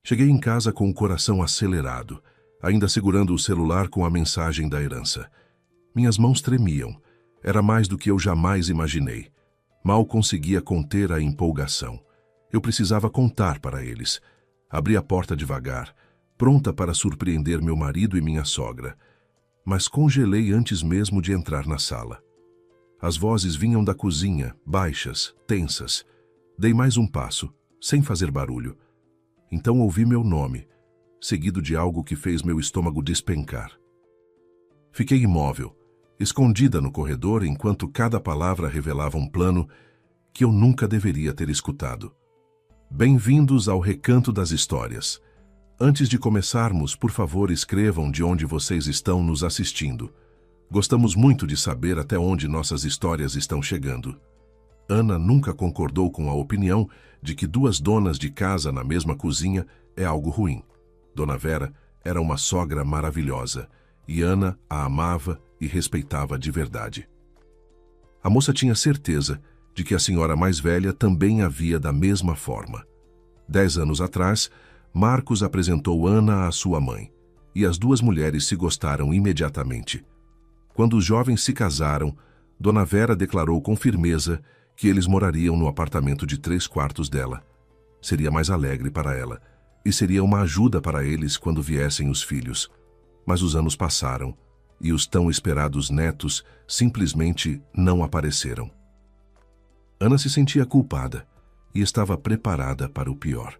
Cheguei em casa com o coração acelerado, ainda segurando o celular com a mensagem da herança. Minhas mãos tremiam. Era mais do que eu jamais imaginei. Mal conseguia conter a empolgação. Eu precisava contar para eles. Abri a porta devagar, pronta para surpreender meu marido e minha sogra. Mas congelei antes mesmo de entrar na sala. As vozes vinham da cozinha, baixas, tensas. Dei mais um passo, sem fazer barulho. Então ouvi meu nome, seguido de algo que fez meu estômago despencar. Fiquei imóvel, escondida no corredor enquanto cada palavra revelava um plano que eu nunca deveria ter escutado. Bem-vindos ao Recanto das Histórias. Antes de começarmos, por favor, escrevam de onde vocês estão nos assistindo. Gostamos muito de saber até onde nossas histórias estão chegando. Ana nunca concordou com a opinião de que duas donas de casa na mesma cozinha é algo ruim. Dona Vera era uma sogra maravilhosa e Ana a amava e respeitava de verdade. A moça tinha certeza de que a senhora mais velha também a via da mesma forma. 10 anos atrás, Marcos apresentou Ana à sua mãe, e as duas mulheres se gostaram imediatamente. Quando os jovens se casaram, Dona Vera declarou com firmeza que eles morariam no apartamento de 3 quartos dela. Seria mais alegre para ela, e seria uma ajuda para eles quando viessem os filhos. Mas os anos passaram, e os tão esperados netos simplesmente não apareceram. Ana se sentia culpada e estava preparada para o pior.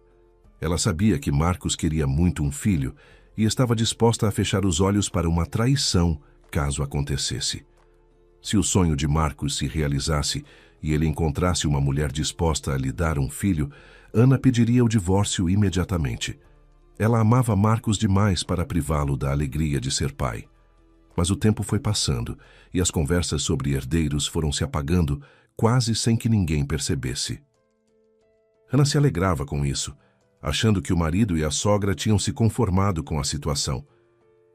Ela sabia que Marcos queria muito um filho e estava disposta a fechar os olhos para uma traição caso acontecesse. Se o sonho de Marcos se realizasse e ele encontrasse uma mulher disposta a lhe dar um filho, Ana pediria o divórcio imediatamente. Ela amava Marcos demais para privá-lo da alegria de ser pai. Mas o tempo foi passando e as conversas sobre herdeiros foram se apagando quase sem que ninguém percebesse. Ana se alegrava com isso, achando que o marido e a sogra tinham se conformado com a situação.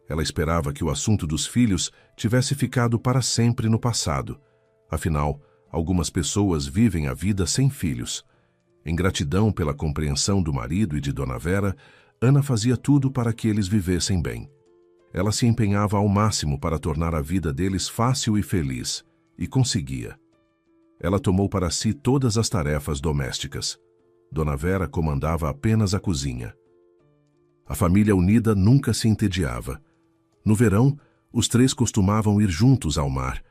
Ela esperava que o assunto dos filhos tivesse ficado para sempre no passado. Afinal, algumas pessoas vivem a vida sem filhos. Em gratidão pela compreensão do marido e de Dona Vera, Ana fazia tudo para que eles vivessem bem. Ela se empenhava ao máximo para tornar a vida deles fácil e feliz, e conseguia. Ela tomou para si todas as tarefas domésticas. Dona Vera comandava apenas a cozinha. A família unida nunca se entediava. No verão, os 3 costumavam ir juntos ao mar,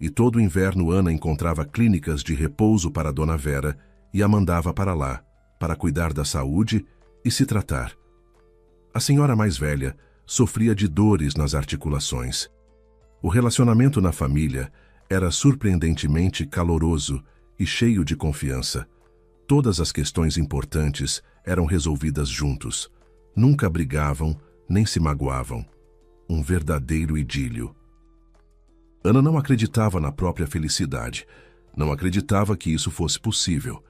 e todo o inverno Ana encontrava clínicas de repouso para Dona Vera e a mandava para lá, para cuidar da saúde e se tratar. A senhora mais velha sofria de dores nas articulações. O relacionamento na família era surpreendentemente caloroso e cheio de confiança. Todas as questões importantes eram resolvidas juntos. Nunca brigavam, nem se magoavam. Um verdadeiro idílio. Ana não acreditava na própria felicidade. Não acreditava que isso fosse possível.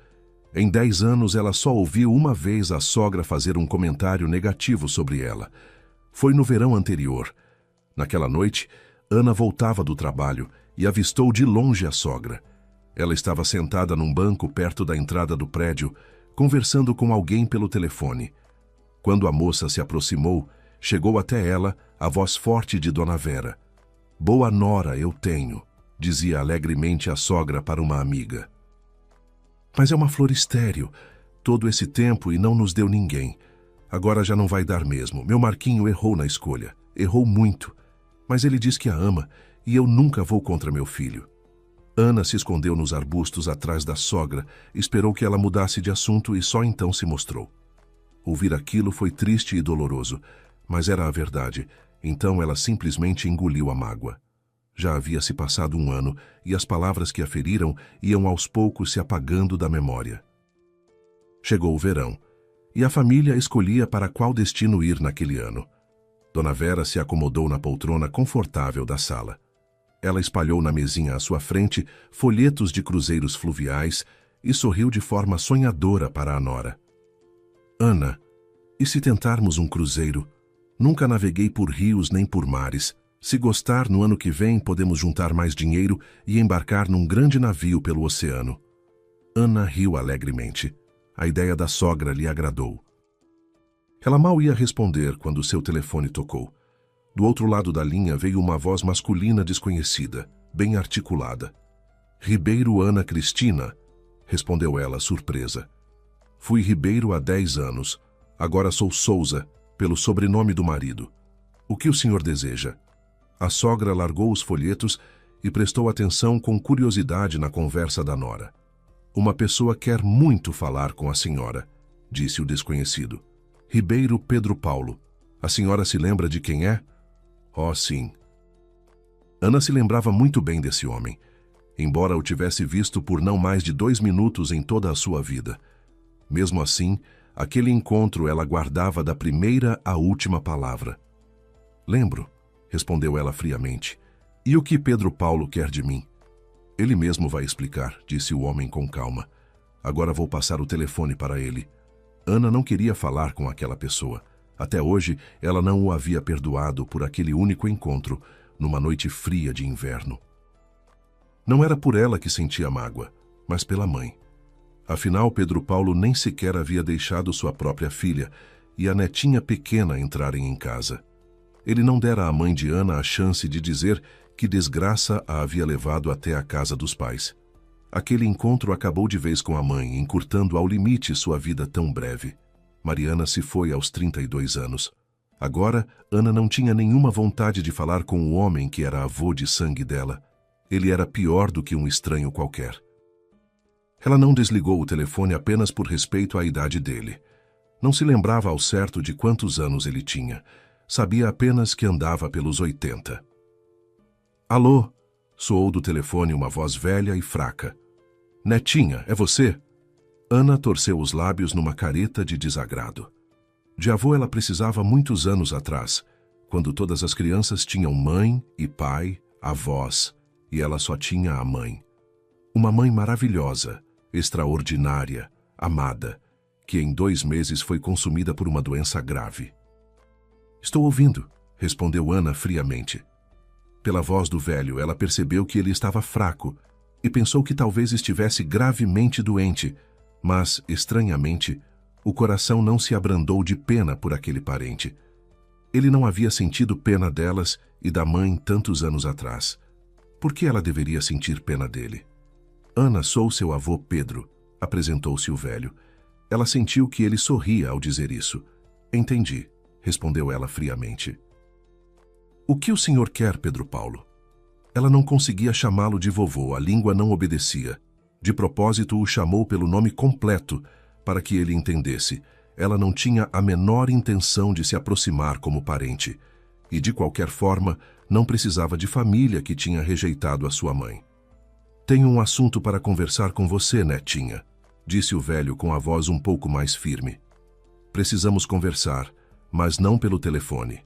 Em 10 anos, ela só ouviu uma vez a sogra fazer um comentário negativo sobre ela. Foi no verão anterior. Naquela noite, Ana voltava do trabalho e avistou de longe a sogra. Ela estava sentada num banco perto da entrada do prédio, conversando com alguém pelo telefone. Quando a moça se aproximou, chegou até ela a voz forte de Dona Vera. "Boa nora eu tenho", dizia alegremente a sogra para uma amiga. "Mas é uma flor estéril, todo esse tempo e não nos deu ninguém. Agora já não vai dar mesmo. Meu Marquinho errou na escolha, errou muito. Mas ele diz que a ama e eu nunca vou contra meu filho." Ana se escondeu nos arbustos atrás da sogra, esperou que ela mudasse de assunto e só então se mostrou. Ouvir aquilo foi triste e doloroso, mas era a verdade, então ela simplesmente engoliu a mágoa. Já havia se passado 1 ano e as palavras que a feriram iam aos poucos se apagando da memória. Chegou o verão, e a família escolhia para qual destino ir naquele ano. Dona Vera se acomodou na poltrona confortável da sala. Ela espalhou na mesinha à sua frente folhetos de cruzeiros fluviais e sorriu de forma sonhadora para a nora. "Ana, e se tentarmos um cruzeiro? Nunca naveguei por rios nem por mares. Se gostar, no ano que vem podemos juntar mais dinheiro e embarcar num grande navio pelo oceano." Ana riu alegremente. A ideia da sogra lhe agradou. Ela mal ia responder quando seu telefone tocou. Do outro lado da linha veio uma voz masculina desconhecida, bem articulada. Ribeiro Ana Cristina, respondeu ela, surpresa. Fui Ribeiro há 10 anos. Agora sou Souza, pelo sobrenome do marido. O que o senhor deseja? A sogra largou os folhetos e prestou atenção com curiosidade na conversa da nora. Uma pessoa quer muito falar com a senhora, disse o desconhecido. Ribeiro Pedro Paulo. A senhora se lembra de quem é? Oh, sim. Ana se lembrava muito bem desse homem, embora o tivesse visto por não mais de 2 minutos em toda a sua vida. Mesmo assim, aquele encontro ela guardava da primeira à última palavra. Lembro, respondeu ela friamente. E o que Pedro Paulo quer de mim? Ele mesmo vai explicar, disse o homem com calma. Agora vou passar o telefone para ele. Ana não queria falar com aquela pessoa. Até hoje, ela não o havia perdoado por aquele único encontro, numa noite fria de inverno. Não era por ela que sentia mágoa, mas pela mãe. Afinal, Pedro Paulo nem sequer havia deixado sua própria filha e a netinha pequena entrarem em casa. Ele não dera à mãe de Ana a chance de dizer que desgraça a havia levado até a casa dos pais. Aquele encontro acabou de vez com a mãe, encurtando ao limite sua vida tão breve. Mariana se foi aos 32 anos. Agora, Ana não tinha nenhuma vontade de falar com o homem que era avô de sangue dela. Ele era pior do que um estranho qualquer. Ela não desligou o telefone apenas por respeito à idade dele. Não se lembrava ao certo de quantos anos ele tinha. Sabia apenas que andava pelos 80. Alô? Soou do telefone uma voz velha e fraca. Netinha, é você? Ana torceu os lábios numa careta de desagrado. De avô ela precisava muitos anos atrás, quando todas as crianças tinham mãe e pai, avós, e ela só tinha a mãe. Uma mãe maravilhosa, extraordinária, amada, que em 2 meses foi consumida por uma doença grave. Estou ouvindo, respondeu Ana friamente. Pela voz do velho, ela percebeu que ele estava fraco e pensou que talvez estivesse gravemente doente, mas, estranhamente, o coração não se abrandou de pena por aquele parente. Ele não havia sentido pena delas e da mãe tantos anos atrás. Por que ela deveria sentir pena dele? Ana, sou seu avô Pedro, apresentou-se o velho. Ela sentiu que ele sorria ao dizer isso. Entendi, respondeu ela friamente. O que o senhor quer, Pedro Paulo? Ela não conseguia chamá-lo de vovô, a língua não obedecia. De propósito, o chamou pelo nome completo, para que ele entendesse. Ela não tinha a menor intenção de se aproximar como parente, e de qualquer forma, não precisava de família que tinha rejeitado a sua mãe. Tenho um assunto para conversar com você, netinha, disse o velho com a voz um pouco mais firme. Precisamos conversar, mas não pelo telefone.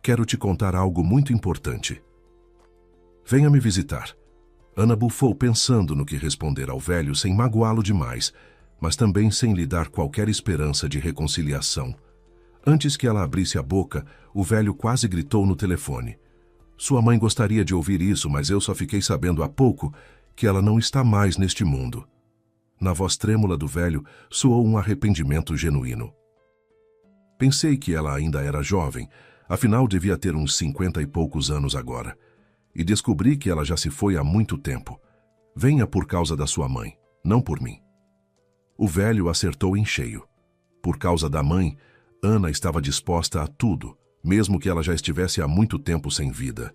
Quero te contar algo muito importante. Venha me visitar. Ana bufou pensando no que responder ao velho sem magoá-lo demais, mas também sem lhe dar qualquer esperança de reconciliação. Antes que ela abrisse a boca, o velho quase gritou no telefone. Sua mãe gostaria de ouvir isso, mas eu só fiquei sabendo há pouco que ela não está mais neste mundo. Na voz trêmula do velho soou um arrependimento genuíno. Pensei que ela ainda era jovem, afinal devia ter uns 50 e poucos anos agora. E descobri que ela já se foi há muito tempo. Venha por causa da sua mãe, não por mim. O velho acertou em cheio. Por causa da mãe, Ana estava disposta a tudo, mesmo que ela já estivesse há muito tempo sem vida.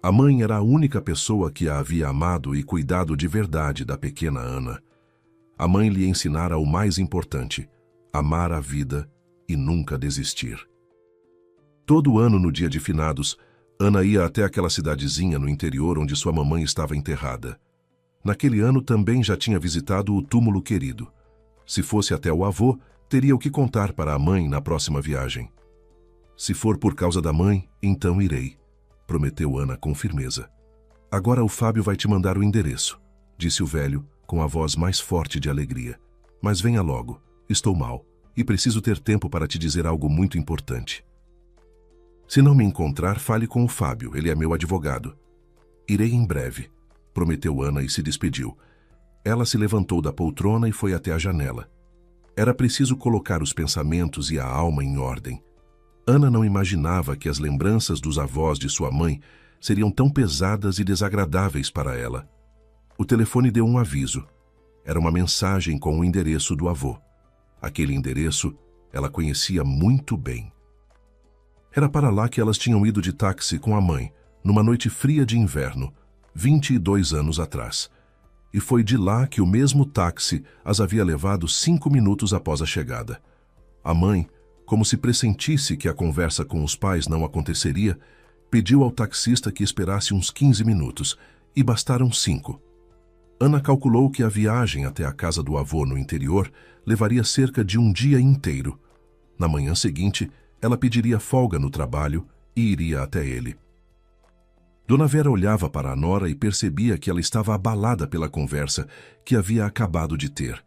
A mãe era a única pessoa que a havia amado e cuidado de verdade da pequena Ana. A mãe lhe ensinara o mais importante, amar a vida e nunca desistir. Todo ano, no dia de finados, Ana ia até aquela cidadezinha no interior onde sua mamãe estava enterrada. Naquele ano também já tinha visitado o túmulo querido. Se fosse até o avô, teria o que contar para a mãe na próxima viagem. Se for por causa da mãe, então irei, prometeu Ana com firmeza. Agora o Fábio vai te mandar o endereço, disse o velho, com a voz mais forte de alegria. Mas venha logo, estou mal, e preciso ter tempo para te dizer algo muito importante. Se não me encontrar, fale com o Fábio, ele é meu advogado. Irei em breve, prometeu Ana e se despediu. Ela se levantou da poltrona e foi até a janela. Era preciso colocar os pensamentos e a alma em ordem. Ana não imaginava que as lembranças dos avós de sua mãe seriam tão pesadas e desagradáveis para ela. O telefone deu um aviso. Era uma mensagem com o endereço do avô. Aquele endereço ela conhecia muito bem. Era para lá que elas tinham ido de táxi com a mãe, numa noite fria de inverno, 22 anos atrás. E foi de lá que o mesmo táxi as havia levado 5 minutos após a chegada. A mãe, como se pressentisse que a conversa com os pais não aconteceria, pediu ao taxista que esperasse uns 15 minutos, e bastaram 5. Ana calculou que a viagem até a casa do avô no interior levaria cerca de um dia inteiro. Na manhã seguinte, ela pediria folga no trabalho e iria até ele. Dona Vera olhava para a nora e percebia que ela estava abalada pela conversa que havia acabado de ter.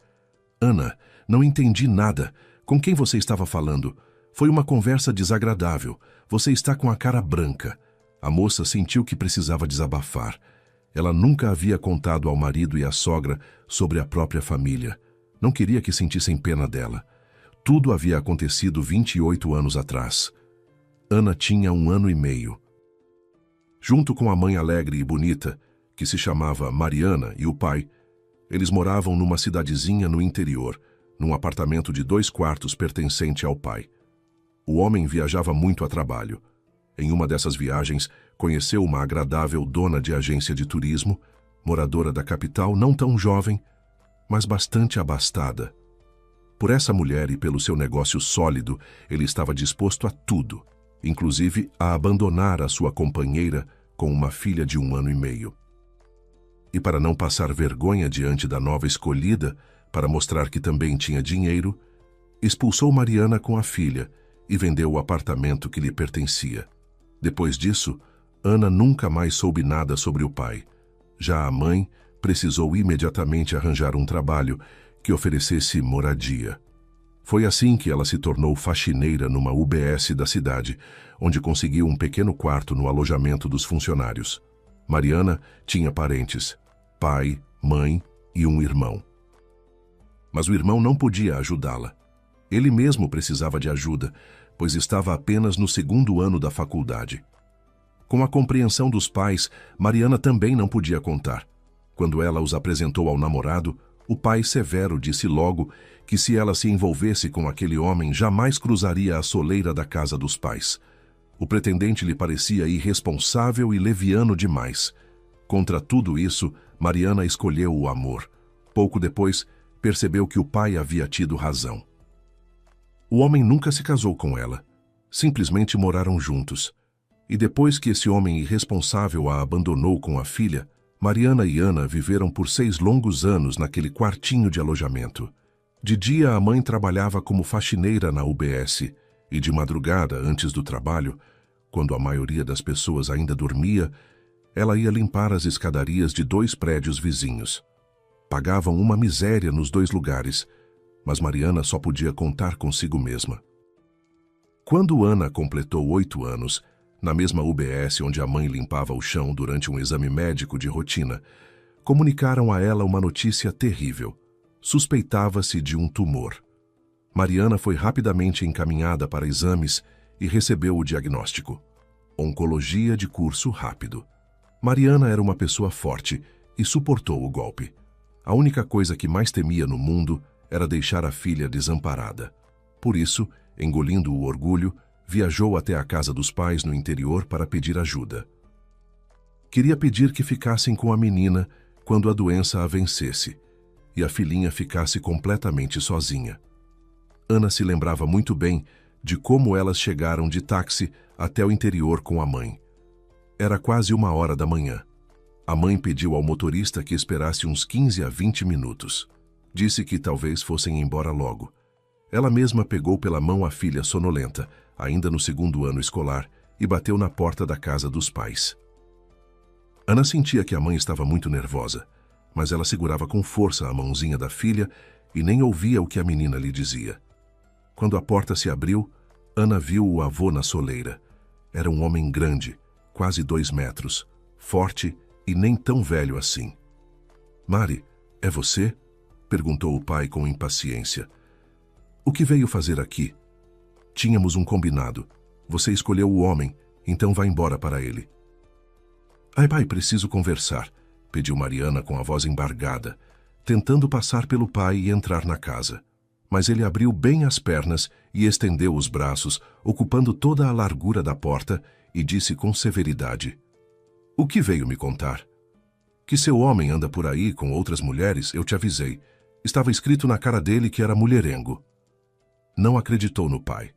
Ana, não entendi nada. Com quem você estava falando? Foi uma conversa desagradável. Você está com a cara branca. A moça sentiu que precisava desabafar. Ela nunca havia contado ao marido e à sogra sobre a própria família. Não queria que sentissem pena dela. Tudo havia acontecido 28 anos atrás. Ana tinha 1 ano e meio. Junto com a mãe alegre e bonita, que se chamava Mariana, e o pai, eles moravam numa cidadezinha no interior, num apartamento de 2 quartos pertencente ao pai. O homem viajava muito a trabalho. Em uma dessas viagens, conheceu uma agradável dona de agência de turismo, moradora da capital, não tão jovem, mas bastante abastada. Por essa mulher e pelo seu negócio sólido, ele estava disposto a tudo, inclusive a abandonar a sua companheira com uma filha de 1 ano e meio. E para não passar vergonha diante da nova escolhida, para mostrar que também tinha dinheiro, expulsou Mariana com a filha e vendeu o apartamento que lhe pertencia. Depois disso, Ana nunca mais soube nada sobre o pai. Já a mãe precisou imediatamente arranjar um trabalho que oferecesse moradia. Foi assim que ela se tornou faxineira numa UBS da cidade, onde conseguiu um pequeno quarto no alojamento dos funcionários. Mariana tinha parentes, pai, mãe e um irmão. Mas o irmão não podia ajudá-la. Ele mesmo precisava de ajuda, pois estava apenas no 2º ano da faculdade. Com a compreensão dos pais, Mariana também não podia contar. Quando ela os apresentou ao namorado, o pai severo disse logo que se ela se envolvesse com aquele homem, jamais cruzaria a soleira da casa dos pais. O pretendente lhe parecia irresponsável e leviano demais. Contra tudo isso, Mariana escolheu o amor. Pouco depois, percebeu que o pai havia tido razão. O homem nunca se casou com ela. Simplesmente moraram juntos. E depois que esse homem irresponsável a abandonou com a filha, Mariana e Ana viveram por 6 longos anos naquele quartinho de alojamento. De dia, a mãe trabalhava como faxineira na UBS e de madrugada, antes do trabalho, quando a maioria das pessoas ainda dormia, ela ia limpar as escadarias de 2 prédios vizinhos. Pagavam uma miséria nos 2 lugares, mas Mariana só podia contar consigo mesma. Quando Ana completou 8 anos, na mesma UBS onde a mãe limpava o chão durante um exame médico de rotina, comunicaram a ela uma notícia terrível. Suspeitava-se de um tumor. Mariana foi rapidamente encaminhada para exames e recebeu o diagnóstico: oncologia de curso rápido. Mariana era uma pessoa forte e suportou o golpe. A única coisa que mais temia no mundo era deixar a filha desamparada. Por isso, engolindo o orgulho, viajou até a casa dos pais no interior para pedir ajuda. Queria pedir que ficassem com a menina quando a doença a vencesse e a filhinha ficasse completamente sozinha. Ana se lembrava muito bem de como elas chegaram de táxi até o interior com a mãe. Era quase 1h da manhã. A mãe pediu ao motorista que esperasse uns 15 a 20 minutos. Disse que talvez fossem embora logo. Ela mesma pegou pela mão a filha sonolenta, ainda no 2º ano escolar, e bateu na porta da casa dos pais. Ana sentia que a mãe estava muito nervosa, mas ela segurava com força a mãozinha da filha e nem ouvia o que a menina lhe dizia. Quando a porta se abriu, Ana viu o avô na soleira. Era um homem grande, quase 2 metros, forte e nem tão velho assim. — Mari, é você? — perguntou o pai com impaciência. O que veio fazer aqui? Tínhamos um combinado. Você escolheu o homem, então vá embora para ele. Ai, pai, preciso conversar, pediu Mariana com a voz embargada, tentando passar pelo pai e entrar na casa. Mas ele abriu bem as pernas e estendeu os braços, ocupando toda a largura da porta, e disse com severidade: O que veio me contar? Que seu homem anda por aí com outras mulheres, eu te avisei. Estava escrito na cara dele que era mulherengo. Não acreditou no pai.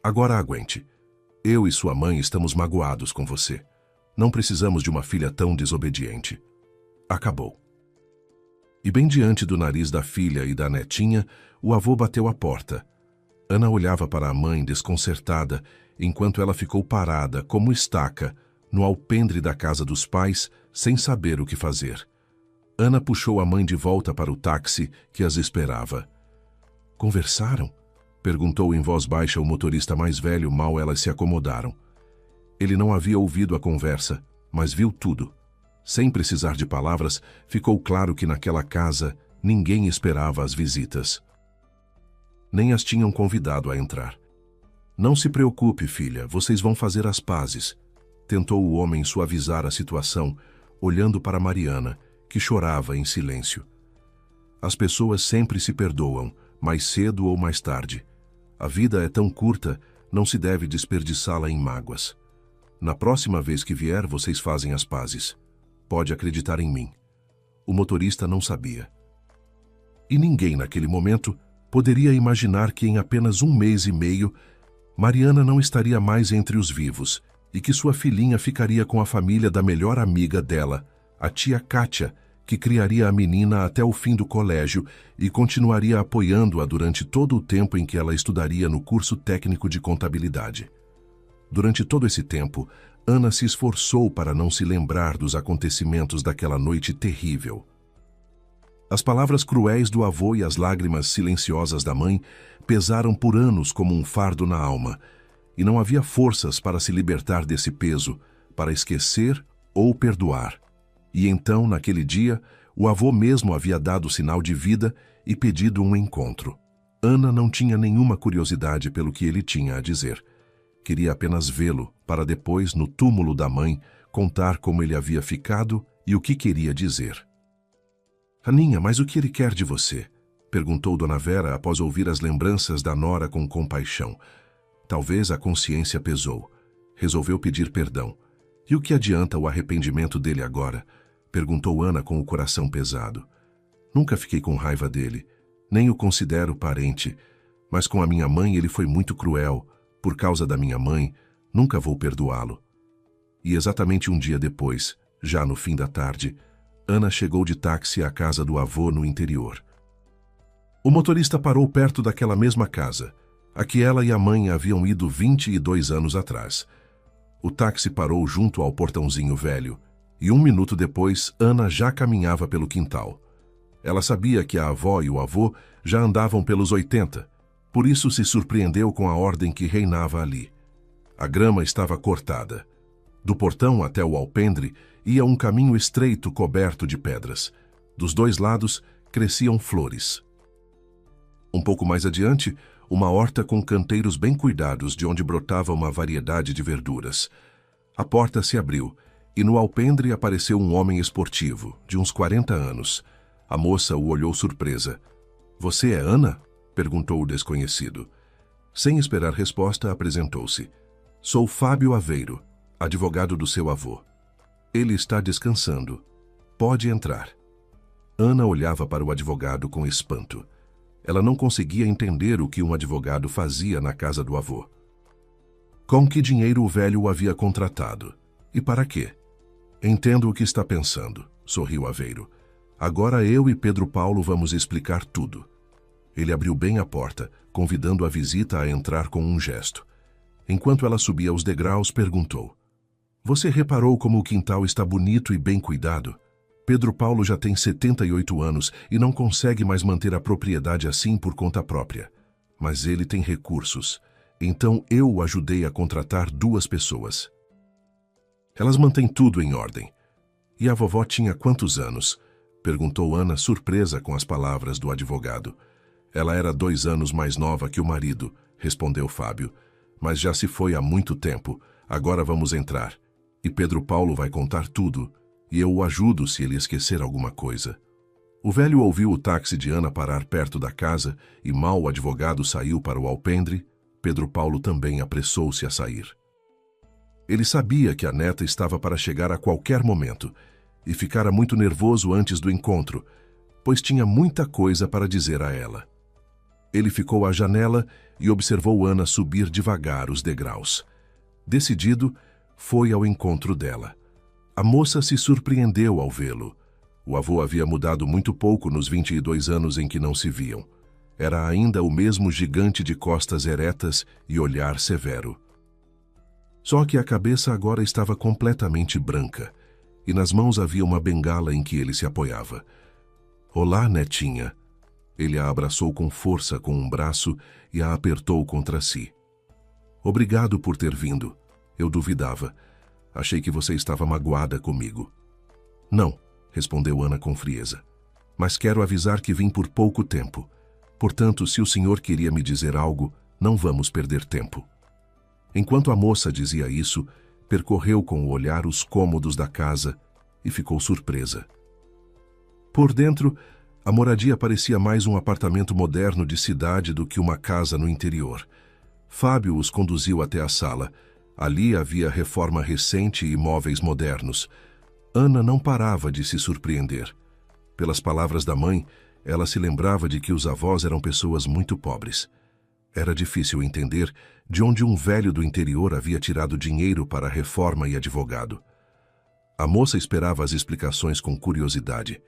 Agora aguente. Eu e sua mãe estamos magoados com você. Não precisamos de uma filha tão desobediente. Acabou. E bem diante do nariz da filha e da netinha, o avô bateu a porta. Ana olhava para a mãe desconcertada, enquanto ela ficou parada, como estaca, no alpendre da casa dos pais, sem saber o que fazer. Ana puxou a mãe de volta para o táxi que as esperava. Conversaram? Perguntou em voz baixa o motorista mais velho mal elas se acomodaram. Ele não havia ouvido a conversa, mas viu tudo. Sem precisar de palavras, ficou claro que naquela casa ninguém esperava as visitas. Nem as tinham convidado a entrar. Não se preocupe, filha, vocês vão fazer as pazes. Tentou o homem suavizar a situação, olhando para Mariana, que chorava em silêncio. As pessoas sempre se perdoam, mais cedo ou mais tarde. A vida é tão curta, não se deve desperdiçá-la em mágoas. Na próxima vez que vier, vocês fazem as pazes. Pode acreditar em mim. O motorista não sabia. E ninguém naquele momento poderia imaginar que em apenas 1 mês e meio, Mariana não estaria mais entre os vivos e que sua filhinha ficaria com a família da melhor amiga dela, a tia Kátia, que criaria a menina até o fim do colégio e continuaria apoiando-a durante todo o tempo em que ela estudaria no curso técnico de contabilidade. Durante todo esse tempo, Ana se esforçou para não se lembrar dos acontecimentos daquela noite terrível. As palavras cruéis do avô e as lágrimas silenciosas da mãe pesaram por anos como um fardo na alma, e não havia forças para se libertar desse peso, para esquecer ou perdoar. E então, naquele dia, o avô mesmo havia dado sinal de vida e pedido um encontro. Ana não tinha nenhuma curiosidade pelo que ele tinha a dizer. Queria apenas vê-lo, para depois, no túmulo da mãe, contar como ele havia ficado e o que queria dizer. Aninha, mas o que ele quer de você? Perguntou Dona Vera após ouvir as lembranças da nora com compaixão. Talvez a consciência pesou. Resolveu pedir perdão. E o que adianta o arrependimento dele agora? Perguntou Ana com o coração pesado. Nunca fiquei com raiva dele. Nem o considero parente. Mas com a minha mãe ele foi muito cruel. Por causa da minha mãe, nunca vou perdoá-lo. E exatamente um dia depois, já no fim da tarde, Ana chegou de táxi à casa do avô no interior. O motorista parou perto daquela mesma casa, a que ela e a mãe haviam ido 22 anos atrás. O táxi parou junto ao portãozinho velho, e 1 minuto depois, Ana já caminhava pelo quintal. Ela sabia que a avó e o avô já andavam pelos 80, por isso se surpreendeu com a ordem que reinava ali. A grama estava cortada. Do portão até o alpendre ia um caminho estreito coberto de pedras. Dos 2 lados cresciam flores. Um pouco mais adiante, uma horta com canteiros bem cuidados de onde brotava uma variedade de verduras. A porta se abriu e no alpendre apareceu um homem esportivo, de uns 40 anos. A moça o olhou surpresa. — Você é Ana? Perguntou o desconhecido. Sem esperar resposta, apresentou-se. — Sou Fábio Aveiro, advogado do seu avô. Ele está descansando. Pode entrar. Ana olhava para o advogado com espanto. Ela não conseguia entender o que um advogado fazia na casa do avô. Com que dinheiro o velho o havia contratado? E para quê? Entendo o que está pensando, sorriu Aveiro. Agora eu e Pedro Paulo vamos explicar tudo. Ele abriu bem a porta, convidando a visita a entrar com um gesto. Enquanto ela subia os degraus, perguntou: Você reparou como o quintal está bonito e bem cuidado? Pedro Paulo já tem 78 anos e não consegue mais manter a propriedade assim por conta própria. Mas ele tem recursos. Então eu o ajudei a contratar 2 pessoas. Elas mantêm tudo em ordem. E a vovó tinha quantos anos? Perguntou Ana, surpresa com as palavras do advogado. Ela era 2 anos mais nova que o marido, respondeu Fábio. Mas já se foi há muito tempo. Agora vamos entrar. E Pedro Paulo vai contar tudo, e eu o ajudo se ele esquecer alguma coisa. O velho ouviu o táxi de Ana parar perto da casa e mal o advogado saiu para o alpendre, Pedro Paulo também apressou-se a sair. Ele sabia que a neta estava para chegar a qualquer momento e ficara muito nervoso antes do encontro, pois tinha muita coisa para dizer a ela. Ele ficou à janela e observou Ana subir devagar os degraus. Decidido, foi ao encontro dela. A moça se surpreendeu ao vê-lo. O avô havia mudado muito pouco nos 22 anos em que não se viam. Era ainda o mesmo gigante de costas eretas e olhar severo. Só que a cabeça agora estava completamente branca, e nas mãos havia uma bengala em que ele se apoiava. Olá, netinha. Ele a abraçou com força com um braço e a apertou contra si. Obrigado por ter vindo. Eu duvidava. Achei que você estava magoada comigo. Não, respondeu Ana com frieza. Mas quero avisar que vim por pouco tempo. Portanto, se o senhor queria me dizer algo, não vamos perder tempo. Enquanto a moça dizia isso, percorreu com o olhar os cômodos da casa e ficou surpresa. Por dentro, a moradia parecia mais um apartamento moderno de cidade do que uma casa no interior. Fábio os conduziu até a sala. Ali havia reforma recente e móveis modernos. Ana não parava de se surpreender. Pelas palavras da mãe, ela se lembrava de que os avós eram pessoas muito pobres. Era difícil entender de onde um velho do interior havia tirado dinheiro para a reforma e advogado. A moça esperava as explicações com curiosidade.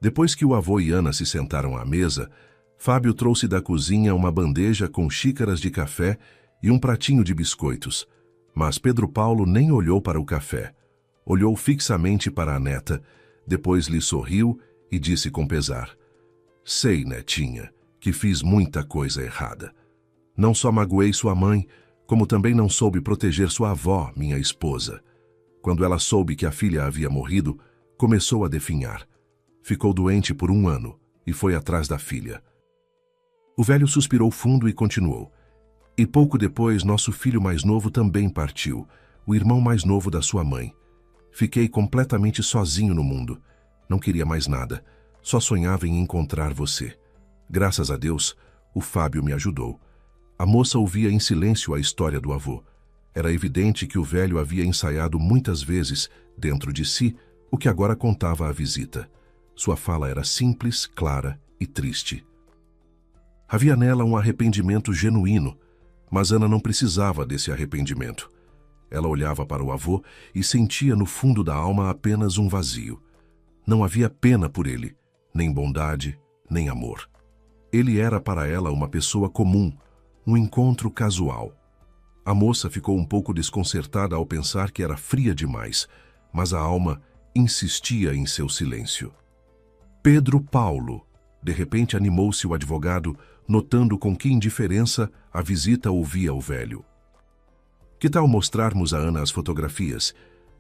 Depois que o avô e Ana se sentaram à mesa, Fábio trouxe da cozinha uma bandeja com xícaras de café e um pratinho de biscoitos. Mas Pedro Paulo nem olhou para o café. Olhou fixamente para a neta, depois lhe sorriu e disse com pesar: Sei, netinha, que fiz muita coisa errada. Não só magoei sua mãe, como também não soube proteger sua avó, minha esposa. Quando ela soube que a filha havia morrido, começou a definhar. Ficou doente por 1 ano e foi atrás da filha. O velho suspirou fundo e continuou. E pouco depois, nosso filho mais novo também partiu, o irmão mais novo da sua mãe. Fiquei completamente sozinho no mundo. Não queria mais nada. Só sonhava em encontrar você. Graças a Deus, o Fábio me ajudou. A moça ouvia em silêncio a história do avô. Era evidente que o velho havia ensaiado muitas vezes, dentro de si, o que agora contava à visita. Sua fala era simples, clara e triste. Havia nela um arrependimento genuíno, mas Ana não precisava desse arrependimento. Ela olhava para o avô e sentia no fundo da alma apenas um vazio. Não havia pena por ele, nem bondade, nem amor. Ele era para ela uma pessoa comum, um encontro casual. A moça ficou um pouco desconcertada ao pensar que era fria demais, mas a alma insistia em seu silêncio. Pedro Paulo. De repente animou-se o advogado, notando com que indiferença a visita ouvia o velho. Que tal mostrarmos a Ana as fotografias?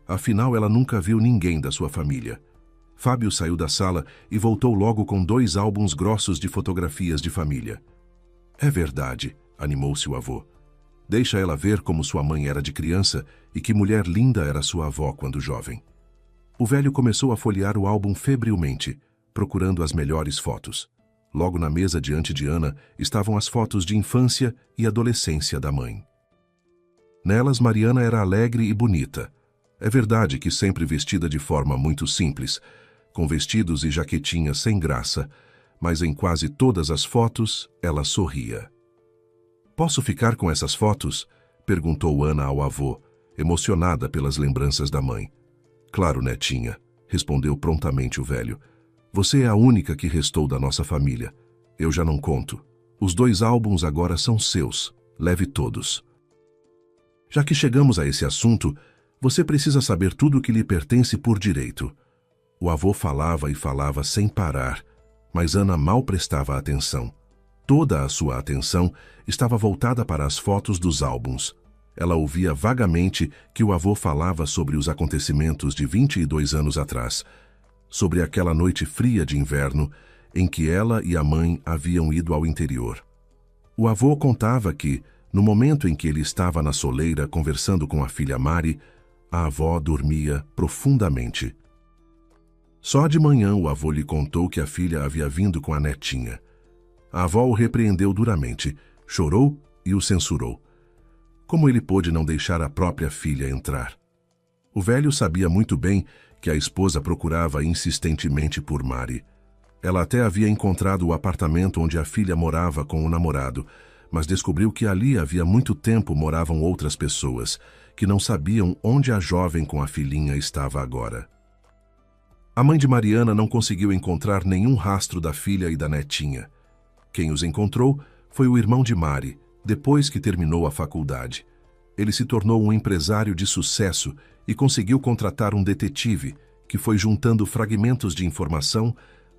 Afinal, ela nunca viu ninguém da sua família. Fábio saiu da sala e voltou logo com 2 álbuns grossos de fotografias de família. É verdade, animou-se o avô. Deixa ela ver como sua mãe era de criança e que mulher linda era sua avó quando jovem. O velho começou a folhear o álbum febrilmente, procurando as melhores fotos. Logo na mesa diante de Ana estavam as fotos de infância e adolescência da mãe. Nelas, Mariana era alegre e bonita. É verdade que sempre vestida de forma muito simples, com vestidos e jaquetinhas sem graça, mas em quase todas as fotos ela sorria. Posso ficar com essas fotos? Perguntou Ana ao avô, emocionada pelas lembranças da mãe. Claro, netinha, respondeu prontamente o velho. Você é a única que restou da nossa família. Eu já não conto. Os 2 álbuns agora são seus. Leve todos. Já que chegamos a esse assunto, você precisa saber tudo o que lhe pertence por direito. O avô falava e falava sem parar, mas Ana mal prestava atenção. Toda a sua atenção estava voltada para as fotos dos álbuns. Ela ouvia vagamente que o avô falava sobre os acontecimentos de 22 anos atrás. Sobre aquela noite fria de inverno, em que ela e a mãe haviam ido ao interior. O avô contava que, no momento em que ele estava na soleira conversando com a filha Mari, a avó dormia profundamente. Só de manhã o avô lhe contou que a filha havia vindo com a netinha. A avó o repreendeu duramente, chorou e o censurou. Como ele pôde não deixar a própria filha entrar? O velho sabia muito bem que a esposa procurava insistentemente por Mari. Ela até havia encontrado o apartamento onde a filha morava com o namorado, mas descobriu que ali havia muito tempo moravam outras pessoas, que não sabiam onde a jovem com a filhinha estava agora. A mãe de Mariana não conseguiu encontrar nenhum rastro da filha e da netinha. Quem os encontrou foi o irmão de Mari, depois que terminou a faculdade. Ele se tornou um empresário de sucesso e conseguiu contratar um detetive que foi juntando fragmentos de informação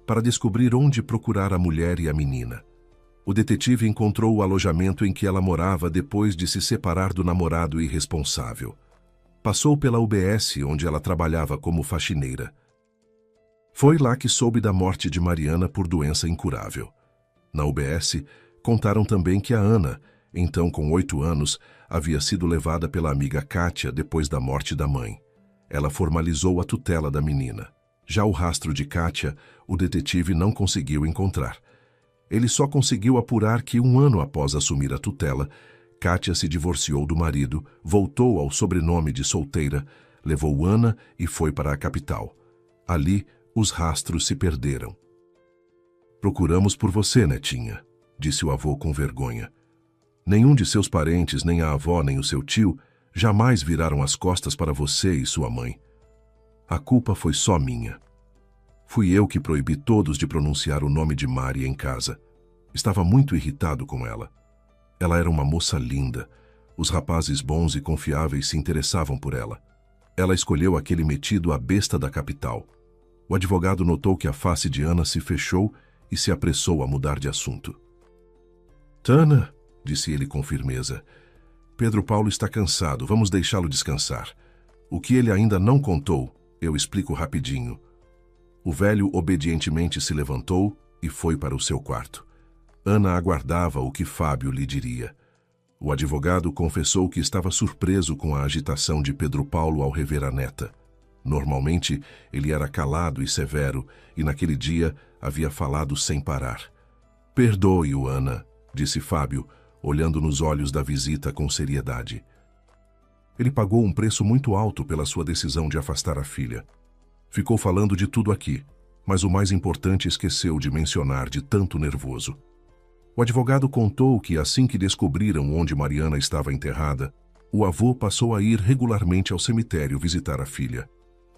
para descobrir onde procurar a mulher e a menina. O detetive encontrou o alojamento em que ela morava depois de se separar do namorado irresponsável. Passou pela UBS, onde ela trabalhava como faxineira. Foi lá que soube da morte de Mariana por doença incurável. Na UBS, contaram também que a Ana, então com 8 anos, havia sido levada pela amiga Kátia depois da morte da mãe. Ela formalizou a tutela da menina. Já o rastro de Kátia, o detetive não conseguiu encontrar. Ele só conseguiu apurar que 1 ano após assumir a tutela, Kátia se divorciou do marido, voltou ao sobrenome de solteira, levou Ana e foi para a capital. Ali, os rastros se perderam. "Procuramos por você, netinha", disse o avô com vergonha. "Nenhum de seus parentes, nem a avó, nem o seu tio, jamais viraram as costas para você e sua mãe. A culpa foi só minha. Fui eu que proibi todos de pronunciar o nome de Mari em casa. Estava muito irritado com ela. Ela era uma moça linda. Os rapazes bons e confiáveis se interessavam por ela. Ela escolheu aquele metido à besta da capital." O advogado notou que a face de Ana se fechou e se apressou a mudar de assunto. "Tana", disse ele com firmeza, "Pedro Paulo está cansado, vamos deixá-lo descansar. O que ele ainda não contou, eu explico rapidinho." O velho obedientemente se levantou e foi para o seu quarto. Ana aguardava o que Fábio lhe diria. O advogado confessou que estava surpreso com a agitação de Pedro Paulo ao rever a neta. Normalmente, ele era calado e severo, e naquele dia havia falado sem parar. "Perdoe-o, Ana", disse Fábio, olhando nos olhos da visita com seriedade. Ele pagou um preço muito alto pela sua decisão de afastar a filha. Ficou falando de tudo aqui, mas o mais importante esqueceu de mencionar de tanto nervoso. O advogado contou que assim que descobriram onde Mariana estava enterrada, o avô passou a ir regularmente ao cemitério visitar a filha.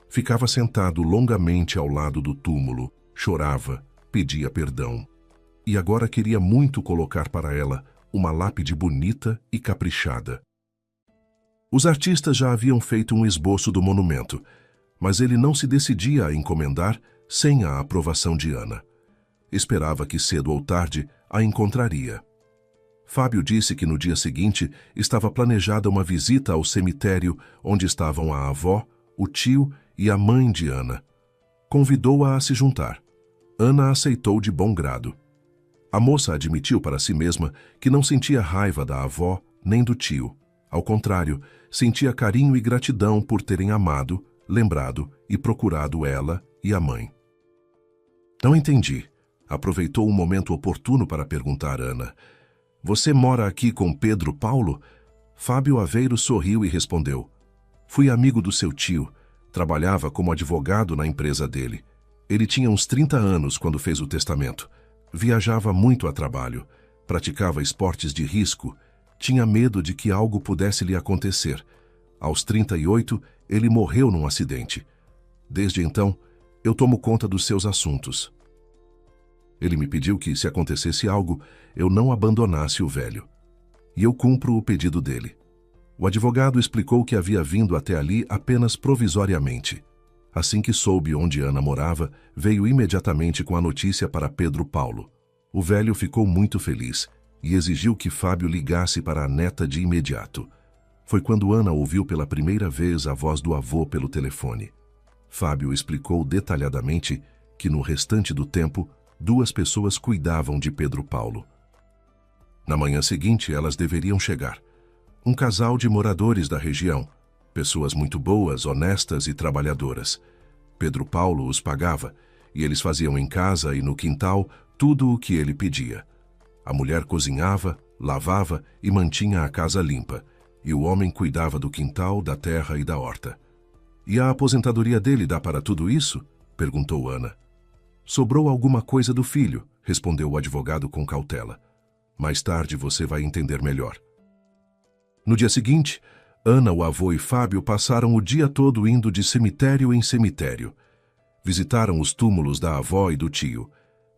Ficava sentado longamente ao lado do túmulo, chorava, pedia perdão. E agora queria muito colocar para ela uma lápide bonita e caprichada. Os artistas já haviam feito um esboço do monumento, mas ele não se decidia a encomendar sem a aprovação de Ana. Esperava que cedo ou tarde a encontraria. Fábio disse que no dia seguinte estava planejada uma visita ao cemitério onde estavam a avó, o tio e a mãe de Ana. Convidou-a a se juntar. Ana aceitou de bom grado. A moça admitiu para si mesma que não sentia raiva da avó nem do tio. Ao contrário, sentia carinho e gratidão por terem amado, lembrado e procurado ela e a mãe. "Não entendi." Aproveitou um momento oportuno para perguntar a Ana. "Você mora aqui com Pedro Paulo?" Fábio Aveiro sorriu e respondeu. "Fui amigo do seu tio. Trabalhava como advogado na empresa dele. Ele tinha uns 30 anos quando fez o testamento. Viajava muito a trabalho. Praticava esportes de risco. Tinha medo de que algo pudesse lhe acontecer. Aos 38, ele morreu num acidente. Desde então, eu tomo conta dos seus assuntos. Ele me pediu que, se acontecesse algo, eu não abandonasse o velho. E eu cumpro o pedido dele." O advogado explicou que havia vindo até ali apenas provisoriamente. Assim que soube onde Ana morava, veio imediatamente com a notícia para Pedro Paulo. O velho ficou muito feliz e exigiu que Fábio ligasse para a neta de imediato. Foi quando Ana ouviu pela primeira vez a voz do avô pelo telefone. Fábio explicou detalhadamente que, no restante do tempo, 2 pessoas cuidavam de Pedro Paulo. Na manhã seguinte, elas deveriam chegar. Um casal de moradores da região, pessoas muito boas, honestas e trabalhadoras. Pedro Paulo os pagava, e eles faziam em casa e no quintal tudo o que ele pedia. A mulher cozinhava, lavava e mantinha a casa limpa, e o homem cuidava do quintal, da terra e da horta. "E a aposentadoria dele dá para tudo isso?" perguntou Ana. "Sobrou alguma coisa do filho", respondeu o advogado com cautela. "Mais tarde você vai entender melhor." No dia seguinte, Ana, o avô e Fábio passaram o dia todo indo de cemitério em cemitério. Visitaram os túmulos da avó e do tio.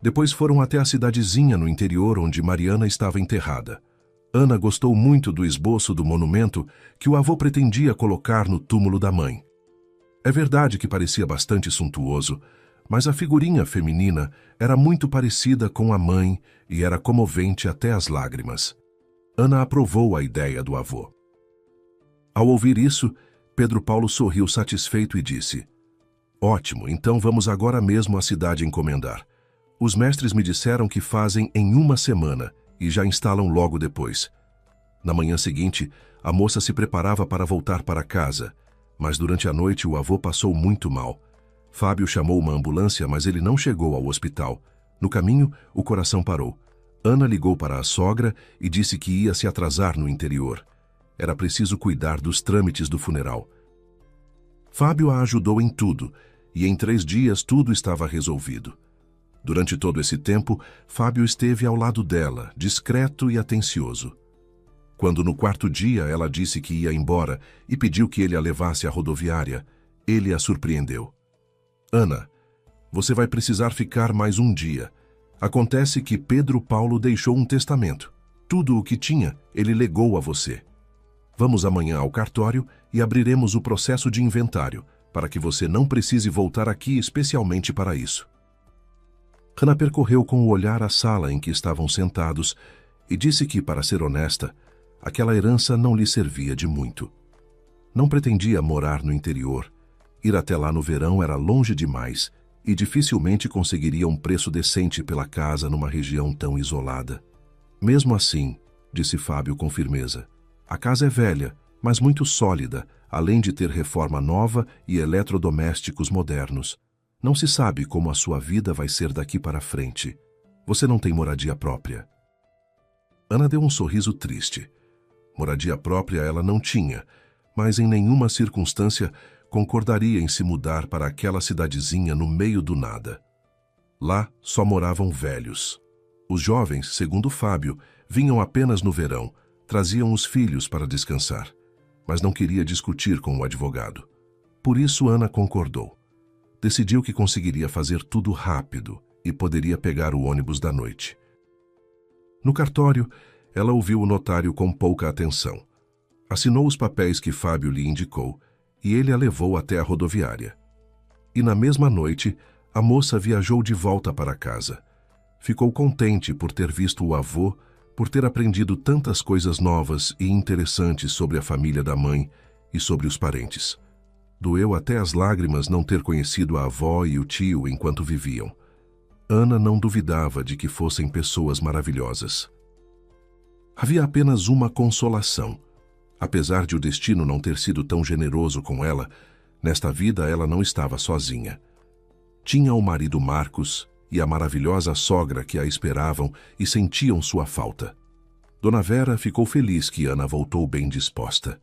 Depois foram até a cidadezinha no interior onde Mariana estava enterrada. Ana gostou muito do esboço do monumento que o avô pretendia colocar no túmulo da mãe. É verdade que parecia bastante suntuoso, mas a figurinha feminina era muito parecida com a mãe e era comovente até as lágrimas. Ana aprovou a ideia do avô. Ao ouvir isso, Pedro Paulo sorriu satisfeito e disse: "Ótimo, então vamos agora mesmo à cidade encomendar. Os mestres me disseram que fazem em 1 semana e já instalam logo depois." Na manhã seguinte, a moça se preparava para voltar para casa, mas durante a noite o avô passou muito mal. Fábio chamou uma ambulância, mas ele não chegou ao hospital. No caminho, o coração parou. Ana ligou para a sogra e disse que ia se atrasar no interior. Era preciso cuidar dos trâmites do funeral. Fábio a ajudou em tudo, e em 3 dias tudo estava resolvido. Durante todo esse tempo, Fábio esteve ao lado dela, discreto e atencioso. Quando no 4º dia ela disse que ia embora e pediu que ele a levasse à rodoviária, ele a surpreendeu. "Ana, você vai precisar ficar mais um dia. Acontece que Pedro Paulo deixou um testamento. Tudo o que tinha, ele legou a você. Vamos amanhã ao cartório e abriremos o processo de inventário, para que você não precise voltar aqui especialmente para isso." Ana percorreu com o olhar a sala em que estavam sentados e disse que, para ser honesta, aquela herança não lhe servia de muito. Não pretendia morar no interior. Ir até lá no verão era longe demais e dificilmente conseguiria um preço decente pela casa numa região tão isolada. "Mesmo assim", disse Fábio com firmeza, "a casa é velha, mas muito sólida, além de ter reforma nova e eletrodomésticos modernos. Não se sabe como a sua vida vai ser daqui para frente. Você não tem moradia própria." Ana deu um sorriso triste. Moradia própria ela não tinha, mas em nenhuma circunstância concordaria em se mudar para aquela cidadezinha no meio do nada. Lá só moravam velhos. Os jovens, segundo Fábio, vinham apenas no verão, traziam os filhos para descansar, mas não queria discutir com o advogado. Por isso Ana concordou. Decidiu que conseguiria fazer tudo rápido e poderia pegar o ônibus da noite. No cartório, ela ouviu o notário com pouca atenção. Assinou os papéis que Fábio lhe indicou e ele a levou até a rodoviária. E na mesma noite, a moça viajou de volta para casa. Ficou contente por ter visto o avô, por ter aprendido tantas coisas novas e interessantes sobre a família da mãe e sobre os parentes. Doeu até as lágrimas não ter conhecido a avó e o tio enquanto viviam. Ana não duvidava de que fossem pessoas maravilhosas. Havia apenas uma consolação. Apesar de o destino não ter sido tão generoso com ela, nesta vida ela não estava sozinha. Tinha o marido Marcos e a maravilhosa sogra que a esperavam e sentiam sua falta. Dona Vera ficou feliz que Ana voltou bem disposta.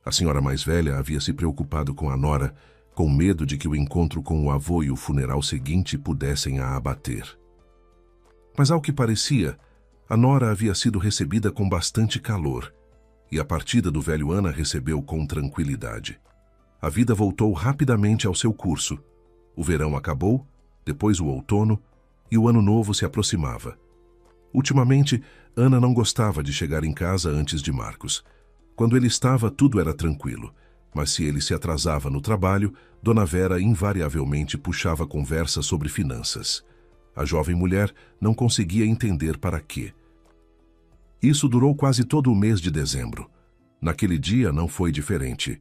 A senhora mais velha havia se preocupado com a nora, com medo de que o encontro com o avô e o funeral seguinte pudessem a abater. Mas ao que parecia, a nora havia sido recebida com bastante calor, e a partida do velho Ana recebeu com tranquilidade. A vida voltou rapidamente ao seu curso. O verão acabou, depois o outono, e o ano novo se aproximava. Ultimamente, Ana não gostava de chegar em casa antes de Marcos. Quando ele estava, tudo era tranquilo, mas se ele se atrasava no trabalho, Dona Vera invariavelmente puxava conversa sobre finanças. A jovem mulher não conseguia entender para quê. Isso durou quase todo o mês de dezembro. Naquele dia não foi diferente.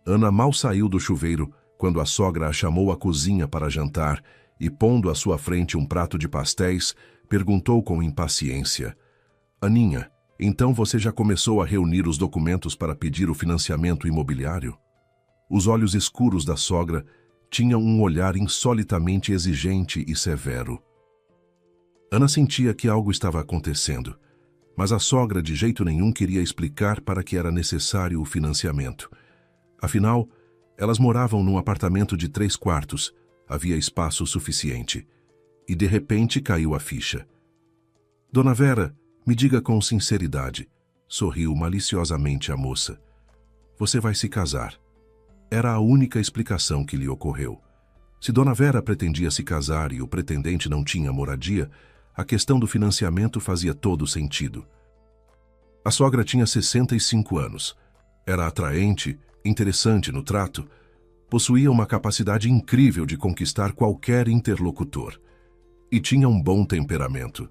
Ana mal saiu do chuveiro quando a sogra a chamou à cozinha para jantar e, pondo à sua frente um prato de pastéis, perguntou com impaciência: Aninha, então você já começou a reunir os documentos para pedir o financiamento imobiliário? Os olhos escuros da sogra tinham um olhar insolitamente exigente e severo. Ana sentia que algo estava acontecendo, mas a sogra de jeito nenhum queria explicar para que era necessário o financiamento. Afinal, elas moravam num apartamento de 3 quartos, havia espaço suficiente. E de repente caiu a ficha. Dona Vera, me diga com sinceridade, sorriu maliciosamente a moça. Você vai se casar. Era a única explicação que lhe ocorreu. Se Dona Vera pretendia se casar e o pretendente não tinha moradia, a questão do financiamento fazia todo sentido. A sogra tinha 65 anos. Era atraente, interessante no trato, possuía uma capacidade incrível de conquistar qualquer interlocutor e tinha um bom temperamento.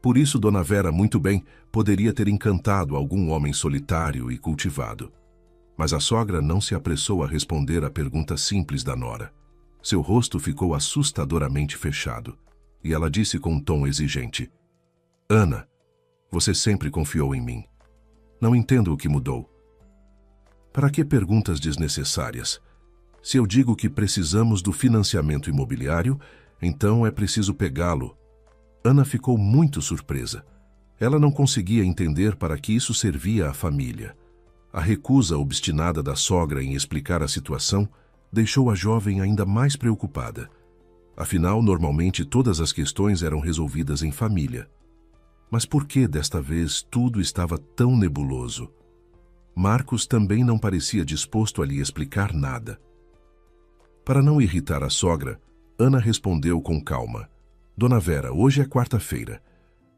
Por isso, Dona Vera, muito bem, poderia ter encantado algum homem solitário e cultivado. Mas a sogra não se apressou a responder à pergunta simples da nora. Seu rosto ficou assustadoramente fechado, e ela disse com um tom exigente: Ana, você sempre confiou em mim. Não entendo o que mudou. Para que perguntas desnecessárias? Se eu digo que precisamos do financiamento imobiliário, então é preciso pegá-lo. Ana ficou muito surpresa. Ela não conseguia entender para que isso servia à família. A recusa obstinada da sogra em explicar a situação deixou a jovem ainda mais preocupada. Afinal, normalmente todas as questões eram resolvidas em família. Mas por que desta vez tudo estava tão nebuloso? Marcos também não parecia disposto a lhe explicar nada. Para não irritar a sogra, Ana respondeu com calma: Dona Vera, hoje é quarta-feira.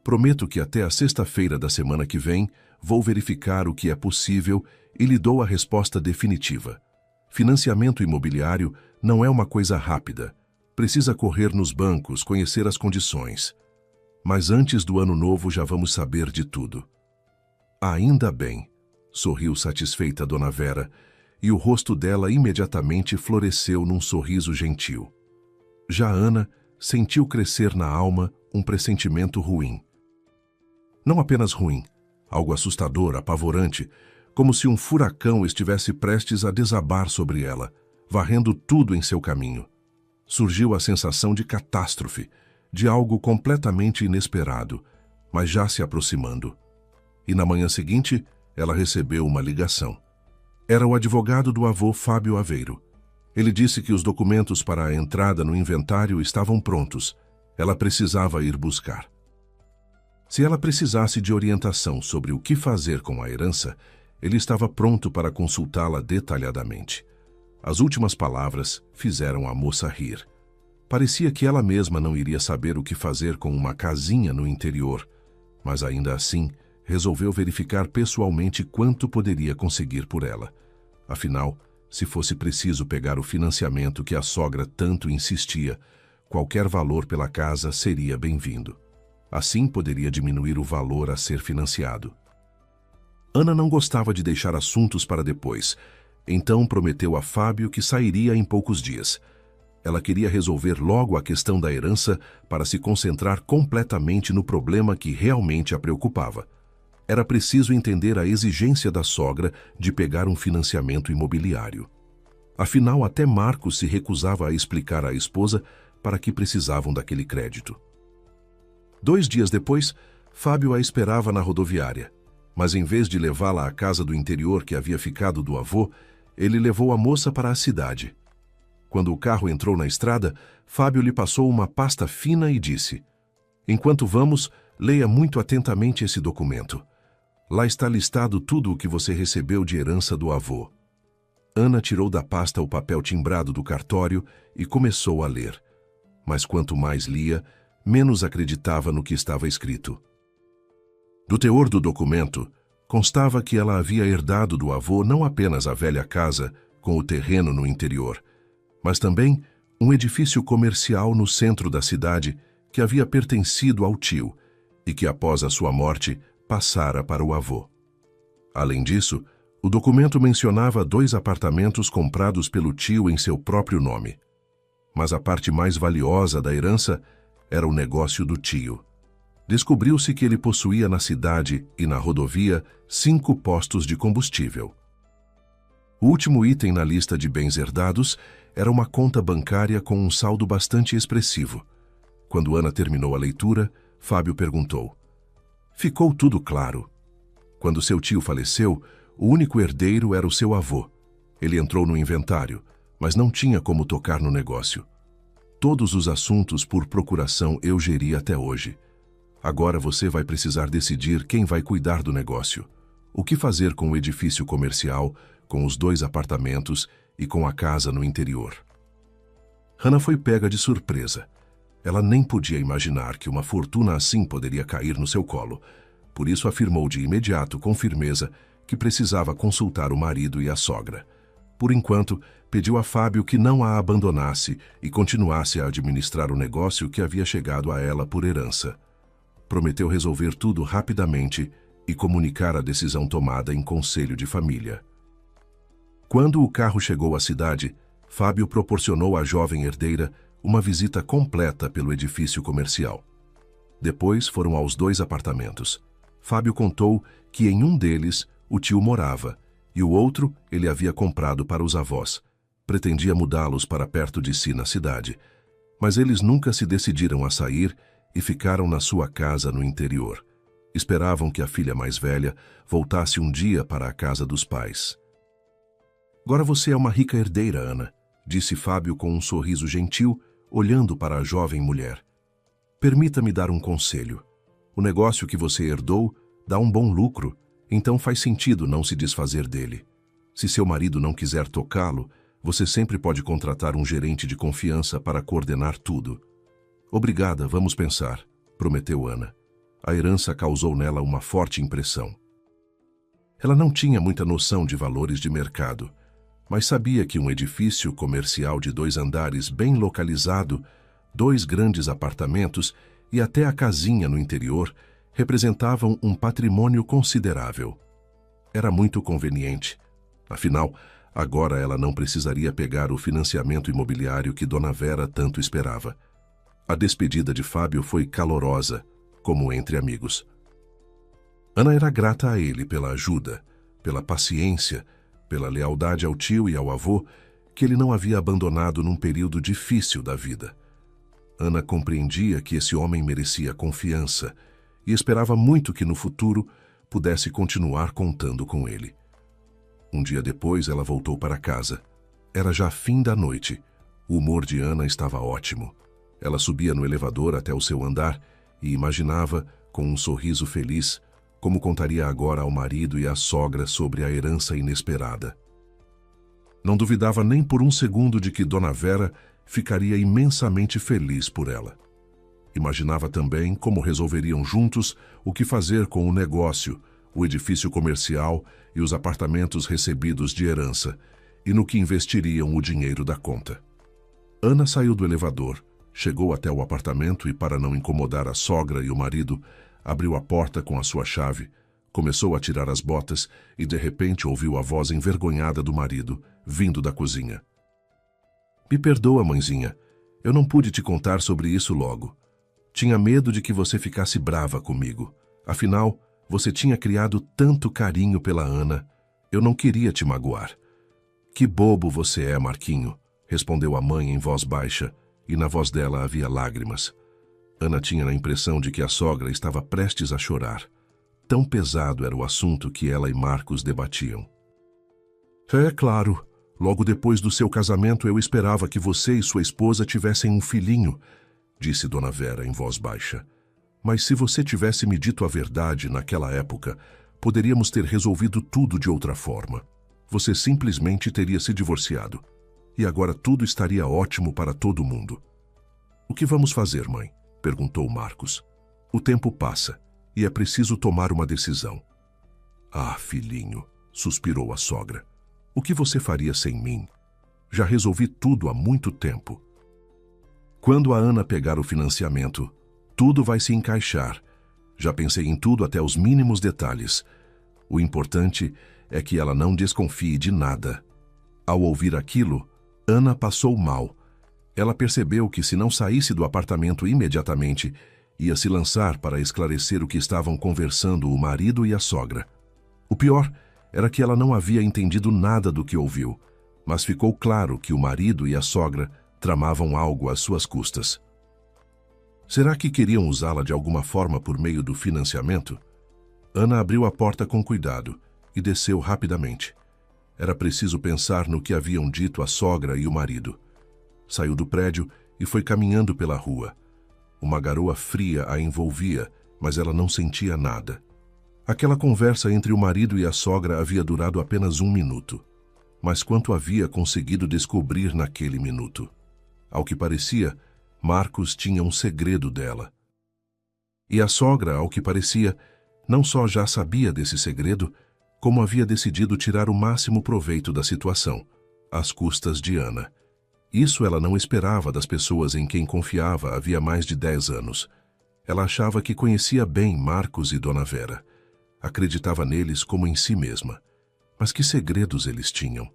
Prometo que até a sexta-feira da semana que vem vou verificar o que é possível e lhe dou a resposta definitiva. Financiamento imobiliário não é uma coisa rápida. Precisa correr nos bancos, conhecer as condições. Mas antes do ano novo já vamos saber de tudo. Ainda bem, sorriu satisfeita Dona Vera, e o rosto dela imediatamente floresceu num sorriso gentil. Já Ana sentiu crescer na alma um pressentimento ruim. Não apenas ruim, algo assustador, apavorante, como se um furacão estivesse prestes a desabar sobre ela, varrendo tudo em seu caminho. Surgiu a sensação de catástrofe, de algo completamente inesperado, mas já se aproximando. E na manhã seguinte, ela recebeu uma ligação. Era o advogado do avô Fábio Aveiro. Ele disse que os documentos para a entrada no inventário estavam prontos. Ela precisava ir buscar. Se ela precisasse de orientação sobre o que fazer com a herança, ele estava pronto para consultá-la detalhadamente. As últimas palavras fizeram a moça rir. Parecia que ela mesma não iria saber o que fazer com uma casinha no interior, mas ainda assim resolveu verificar pessoalmente quanto poderia conseguir por ela. Afinal, se fosse preciso pegar o financiamento que a sogra tanto insistia, qualquer valor pela casa seria bem-vindo. Assim poderia diminuir o valor a ser financiado. Ana não gostava de deixar assuntos para depois, então prometeu a Fábio que sairia em poucos dias. Ela queria resolver logo a questão da herança para se concentrar completamente no problema que realmente a preocupava. Era preciso entender a exigência da sogra de pegar um financiamento imobiliário. Afinal, até Marcos se recusava a explicar à esposa para que precisavam daquele crédito. 2 dias depois, Fábio a esperava na rodoviária, mas em vez de levá-la à casa do interior que havia ficado do avô, ele levou a moça para a cidade. Quando o carro entrou na estrada, Fábio lhe passou uma pasta fina e disse: Enquanto vamos, leia muito atentamente esse documento. Lá está listado tudo o que você recebeu de herança do avô. Ana tirou da pasta o papel timbrado do cartório e começou a ler. Mas quanto mais lia, menos acreditava no que estava escrito. Do teor do documento, constava que ela havia herdado do avô não apenas a velha casa, com o terreno no interior, mas também um edifício comercial no centro da cidade que havia pertencido ao tio e que, após a sua morte, passara para o avô. Além disso, o documento mencionava 2 apartamentos comprados pelo tio em seu próprio nome. Mas a parte mais valiosa da herança era o negócio do tio. Descobriu-se que ele possuía na cidade e na rodovia 5 postos de combustível. O último item na lista de bens herdados era uma conta bancária com um saldo bastante expressivo. Quando Ana terminou a leitura, Fábio perguntou: "Ficou tudo claro?" Quando seu tio faleceu, o único herdeiro era o seu avô. Ele entrou no inventário, mas não tinha como tocar no negócio. Todos os assuntos por procuração eu geri até hoje. Agora você vai precisar decidir quem vai cuidar do negócio. O que fazer com o edifício comercial, com os 2 apartamentos e com a casa no interior. Hannah foi pega de surpresa. Ela nem podia imaginar que uma fortuna assim poderia cair no seu colo. Por isso afirmou de imediato, com firmeza, que precisava consultar o marido e a sogra. Por enquanto, pediu a Fábio que não a abandonasse e continuasse a administrar o negócio que havia chegado a ela por herança. Prometeu resolver tudo rapidamente e comunicar a decisão tomada em conselho de família. Quando o carro chegou à cidade, Fábio proporcionou à jovem herdeira uma visita completa pelo edifício comercial. Depois foram aos 2 apartamentos. Fábio contou que em um deles o tio morava e o outro ele havia comprado para os avós. Pretendia mudá-los para perto de si na cidade, mas eles nunca se decidiram a sair e ficaram na sua casa no interior. Esperavam que a filha mais velha voltasse um dia para a casa dos pais. "Agora você é uma rica herdeira, Ana", disse Fábio com um sorriso gentil, olhando para a jovem mulher. "Permita-me dar um conselho. O negócio que você herdou dá um bom lucro, então faz sentido não se desfazer dele. Se seu marido não quiser tocá-lo, você sempre pode contratar um gerente de confiança para coordenar tudo." "Obrigada, vamos pensar", prometeu Ana. A herança causou nela uma forte impressão. Ela não tinha muita noção de valores de mercado, mas sabia que um edifício comercial de 2 andares bem localizado, 2 grandes apartamentos e até a casinha no interior representavam um patrimônio considerável. Era muito conveniente. Afinal, agora ela não precisaria pegar o financiamento imobiliário que Dona Vera tanto esperava. A despedida de Fábio foi calorosa, como entre amigos. Ana era grata a ele pela ajuda, pela paciência, pela lealdade ao tio e ao avô, que ele não havia abandonado num período difícil da vida. Ana compreendia que esse homem merecia confiança e esperava muito que no futuro pudesse continuar contando com ele. Um dia depois ela voltou para casa. Era já fim da noite. O humor de Ana estava ótimo. Ela subia no elevador até o seu andar e imaginava, com um sorriso feliz, como contaria agora ao marido e à sogra sobre a herança inesperada. Não duvidava nem por um segundo de que Dona Vera ficaria imensamente feliz por ela. Imaginava também como resolveriam juntos o que fazer com o negócio, o edifício comercial e os apartamentos recebidos de herança, e no que investiriam o dinheiro da conta. Ana saiu do elevador, chegou até o apartamento e, para não incomodar a sogra e o marido, abriu a porta com a sua chave, começou a tirar as botas e, de repente, ouviu a voz envergonhada do marido, vindo da cozinha. "Me perdoa, mãezinha. Eu não pude te contar sobre isso logo. Tinha medo de que você ficasse brava comigo. Afinal, você tinha criado tanto carinho pela Ana. Eu não queria te magoar." "Que bobo você é, Marquinho", respondeu a mãe em voz baixa, e na voz dela havia lágrimas. Ana tinha a impressão de que a sogra estava prestes a chorar. Tão pesado era o assunto que ela e Marcos debatiam. "É claro, logo depois do seu casamento eu esperava que você e sua esposa tivessem um filhinho", disse Dona Vera em voz baixa. "Mas se você tivesse me dito a verdade naquela época, poderíamos ter resolvido tudo de outra forma. Você simplesmente teria se divorciado. E agora tudo estaria ótimo para todo mundo." "O que vamos fazer, mãe?" perguntou Marcos. "O tempo passa e é preciso tomar uma decisão." "Ah, filhinho", suspirou a sogra. "O que você faria sem mim? Já resolvi tudo há muito tempo." "Quando a Ana pegar o financiamento, tudo vai se encaixar. Já pensei em tudo até os mínimos detalhes. O importante é que ela não desconfie de nada." Ao ouvir aquilo, Ana passou mal. Ela percebeu que, se não saísse do apartamento imediatamente, ia se lançar para esclarecer o que estavam conversando o marido e a sogra. O pior era que ela não havia entendido nada do que ouviu, mas ficou claro que o marido e a sogra tramavam algo às suas custas. Será que queriam usá-la de alguma forma por meio do financiamento? Ana abriu a porta com cuidado e desceu rapidamente. Era preciso pensar no que haviam dito a sogra e o marido. Saiu do prédio e foi caminhando pela rua. Uma garoa fria a envolvia, mas ela não sentia nada. Aquela conversa entre o marido e a sogra havia durado apenas 1 minuto. Mas quanto havia conseguido descobrir naquele minuto? Ao que parecia, Marcos tinha um segredo dela. E a sogra, ao que parecia, não só já sabia desse segredo, como havia decidido tirar o máximo proveito da situação, às custas de Ana. Isso ela não esperava das pessoas em quem confiava havia mais de 10 anos. Ela achava que conhecia bem Marcos e Dona Vera. Acreditava neles como em si mesma. Mas que segredos eles tinham?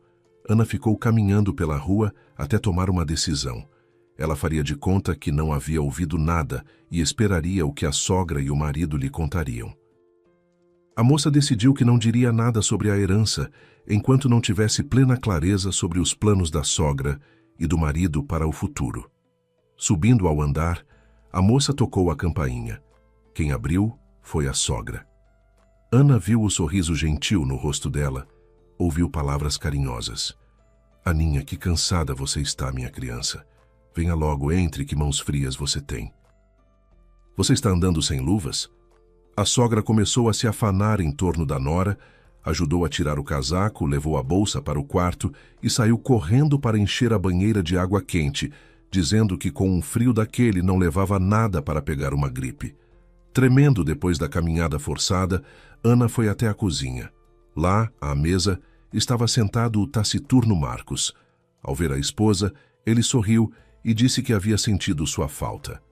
Ana ficou caminhando pela rua até tomar uma decisão. Ela faria de conta que não havia ouvido nada e esperaria o que a sogra e o marido lhe contariam. A moça decidiu que não diria nada sobre a herança enquanto não tivesse plena clareza sobre os planos da sogra e do marido para o futuro. Subindo ao andar, a moça tocou a campainha. Quem abriu foi a sogra. Ana viu o sorriso gentil no rosto dela, ouviu palavras carinhosas. Aninha, que cansada você está, minha criança. Venha logo, entre, que mãos frias você tem. Você está andando sem luvas? A sogra começou a se afanar em torno da nora, ajudou a tirar o casaco, levou a bolsa para o quarto e saiu correndo para encher a banheira de água quente, dizendo que com um frio daquele não levava nada para pegar uma gripe. Tremendo depois da caminhada forçada, Ana foi até a cozinha. Lá, à mesa, estava sentado o taciturno Marcos. Ao ver a esposa, ele sorriu e disse que havia sentido sua falta.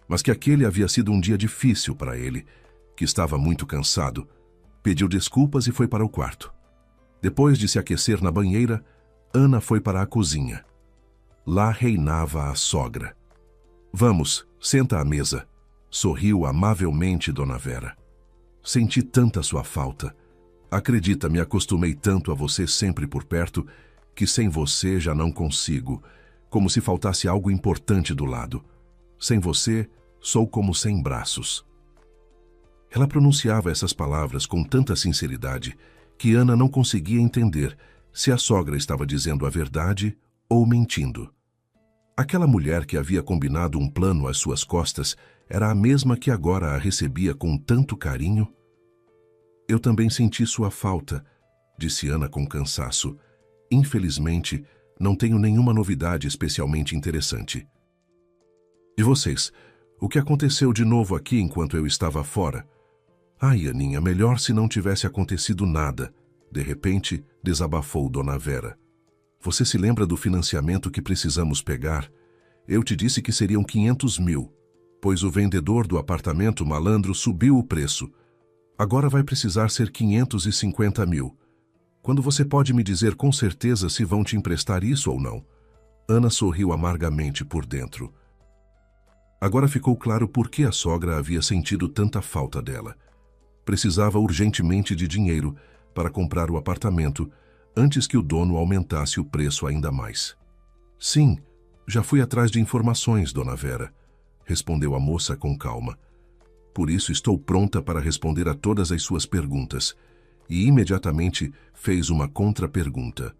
Mas que aquele havia sido um dia difícil para ele, que estava muito cansado. Pediu desculpas e foi para o quarto. Depois de se aquecer na banheira, Ana foi para a cozinha. Lá reinava a sogra. Vamos, senta à mesa. Sorriu amavelmente Dona Vera. Senti tanta sua falta. Acredita, me acostumei tanto a você sempre por perto, que sem você já não consigo, como se faltasse algo importante do lado. Sem você, sou como sem braços. Ela pronunciava essas palavras com tanta sinceridade que Ana não conseguia entender se a sogra estava dizendo a verdade ou mentindo. Aquela mulher que havia combinado um plano às suas costas era a mesma que agora a recebia com tanto carinho. Eu também senti sua falta, disse Ana com cansaço. Infelizmente, não tenho nenhuma novidade especialmente interessante. E vocês? O que aconteceu de novo aqui enquanto eu estava fora? Ai, Aninha, melhor se não tivesse acontecido nada. De repente, desabafou Dona Vera. Você se lembra do financiamento que precisamos pegar? Eu te disse que seriam 500 mil, pois o vendedor do apartamento malandro subiu o preço. Agora vai precisar ser 550 mil. Quando você pode me dizer com certeza se vão te emprestar isso ou não? Ana sorriu amargamente por dentro. Agora ficou claro por que a sogra havia sentido tanta falta dela. Precisava urgentemente de dinheiro para comprar o apartamento antes que o dono aumentasse o preço ainda mais. Sim, já fui atrás de informações, Dona Vera, respondeu a moça com calma. Por isso estou pronta para responder a todas as suas perguntas. E imediatamente fez uma contrapergunta.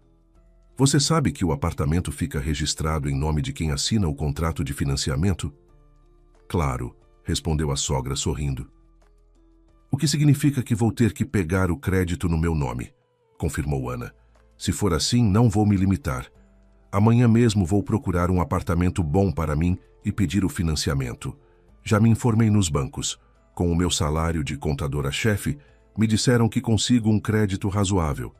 Você sabe que o apartamento fica registrado em nome de quem assina o contrato de financiamento? Claro, respondeu a sogra sorrindo. O que significa que vou ter que pegar o crédito no meu nome, confirmou Ana. Se for assim, não vou me limitar. Amanhã mesmo vou procurar um apartamento bom para mim e pedir o financiamento. Já me informei nos bancos. Com o meu salário de contadora-chefe, me disseram que consigo um crédito razoável.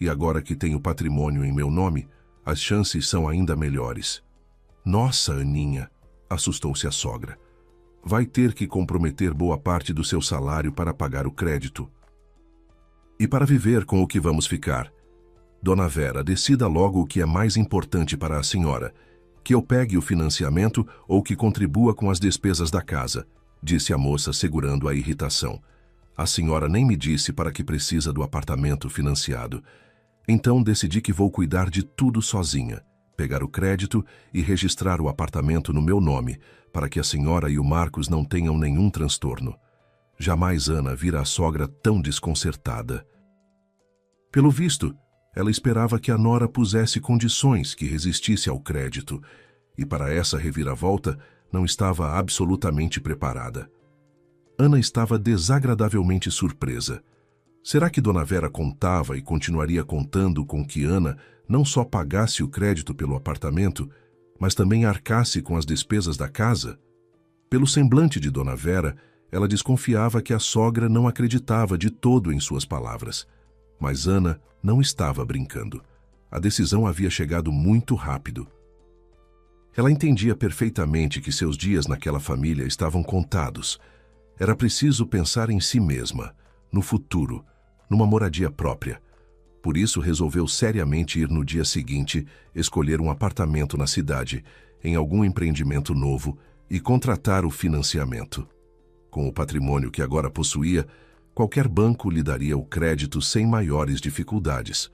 E agora que tenho patrimônio em meu nome, as chances são ainda melhores. Nossa, Aninha, assustou-se a sogra. Vai ter que comprometer boa parte do seu salário para pagar o crédito. E para viver com o que vamos ficar? Dona Vera, decida logo o que é mais importante para a senhora. Que eu pegue o financiamento ou que contribua com as despesas da casa, disse a moça, segurando a irritação. A senhora nem me disse para que precisa do apartamento financiado. Então decidi que vou cuidar de tudo sozinha, pegar o crédito e registrar o apartamento no meu nome, para que a senhora e o Marcos não tenham nenhum transtorno. Jamais Ana vira a sogra tão desconcertada. Pelo visto, ela esperava que a nora pusesse condições que resistisse ao crédito, e para essa reviravolta não estava absolutamente preparada. Ana estava desagradavelmente surpresa. Será que Dona Vera contava e continuaria contando com que Ana não só pagasse o crédito pelo apartamento, mas também arcasse com as despesas da casa? Pelo semblante de Dona Vera, ela desconfiava que a sogra não acreditava de todo em suas palavras. Mas Ana não estava brincando. A decisão havia chegado muito rápido. Ela entendia perfeitamente que seus dias naquela família estavam contados. Era preciso pensar em si mesma, no futuro, numa moradia própria. Por isso resolveu seriamente ir no dia seguinte escolher um apartamento na cidade, em algum empreendimento novo, e contratar o financiamento. Com o patrimônio que agora possuía, qualquer banco lhe daria o crédito sem maiores dificuldades.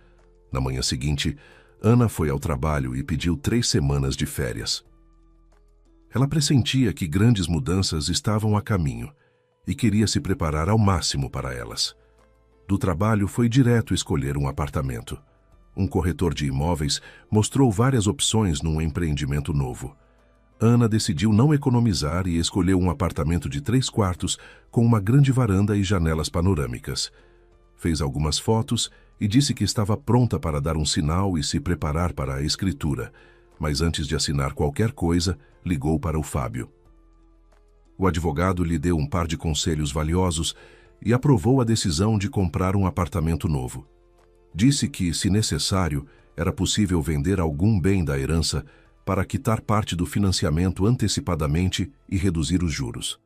Na manhã seguinte, Ana foi ao trabalho e pediu 3 semanas de férias. Ela pressentia que grandes mudanças estavam a caminho e queria se preparar ao máximo para elas. Do trabalho foi direto escolher um apartamento. Um corretor de imóveis mostrou várias opções num empreendimento novo. Ana decidiu não economizar e escolheu um apartamento de 3 quartos com uma grande varanda e janelas panorâmicas. Fez algumas fotos e disse que estava pronta para dar um sinal e se preparar para a escritura, mas antes de assinar qualquer coisa, ligou para o Fábio. O advogado lhe deu um par de conselhos valiosos e aprovou a decisão de comprar um apartamento novo. Disse que, se necessário, era possível vender algum bem da herança para quitar parte do financiamento antecipadamente e reduzir os juros.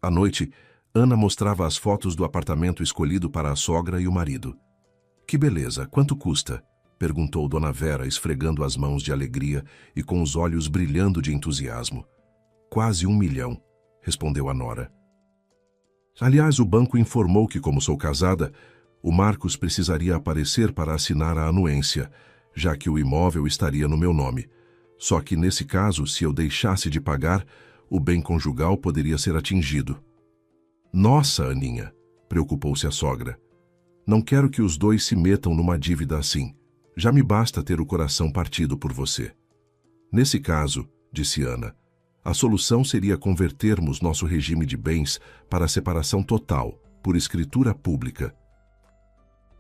À noite, Ana mostrava as fotos do apartamento escolhido para a sogra e o marido. "Que beleza, quanto custa?" perguntou Dona Vera, esfregando as mãos de alegria e com os olhos brilhando de entusiasmo. "Quase 1 milhão", respondeu a nora. Aliás, o banco informou que, como sou casada, o Marcos precisaria aparecer para assinar a anuência, já que o imóvel estaria no meu nome. Só que, nesse caso, se eu deixasse de pagar, o bem conjugal poderia ser atingido. "Nossa, Aninha", preocupou-se a sogra. "Não quero que os dois se metam numa dívida assim. Já me basta ter o coração partido por você." "Nesse caso", disse Ana, "a solução seria convertermos nosso regime de bens para a separação total, por escritura pública.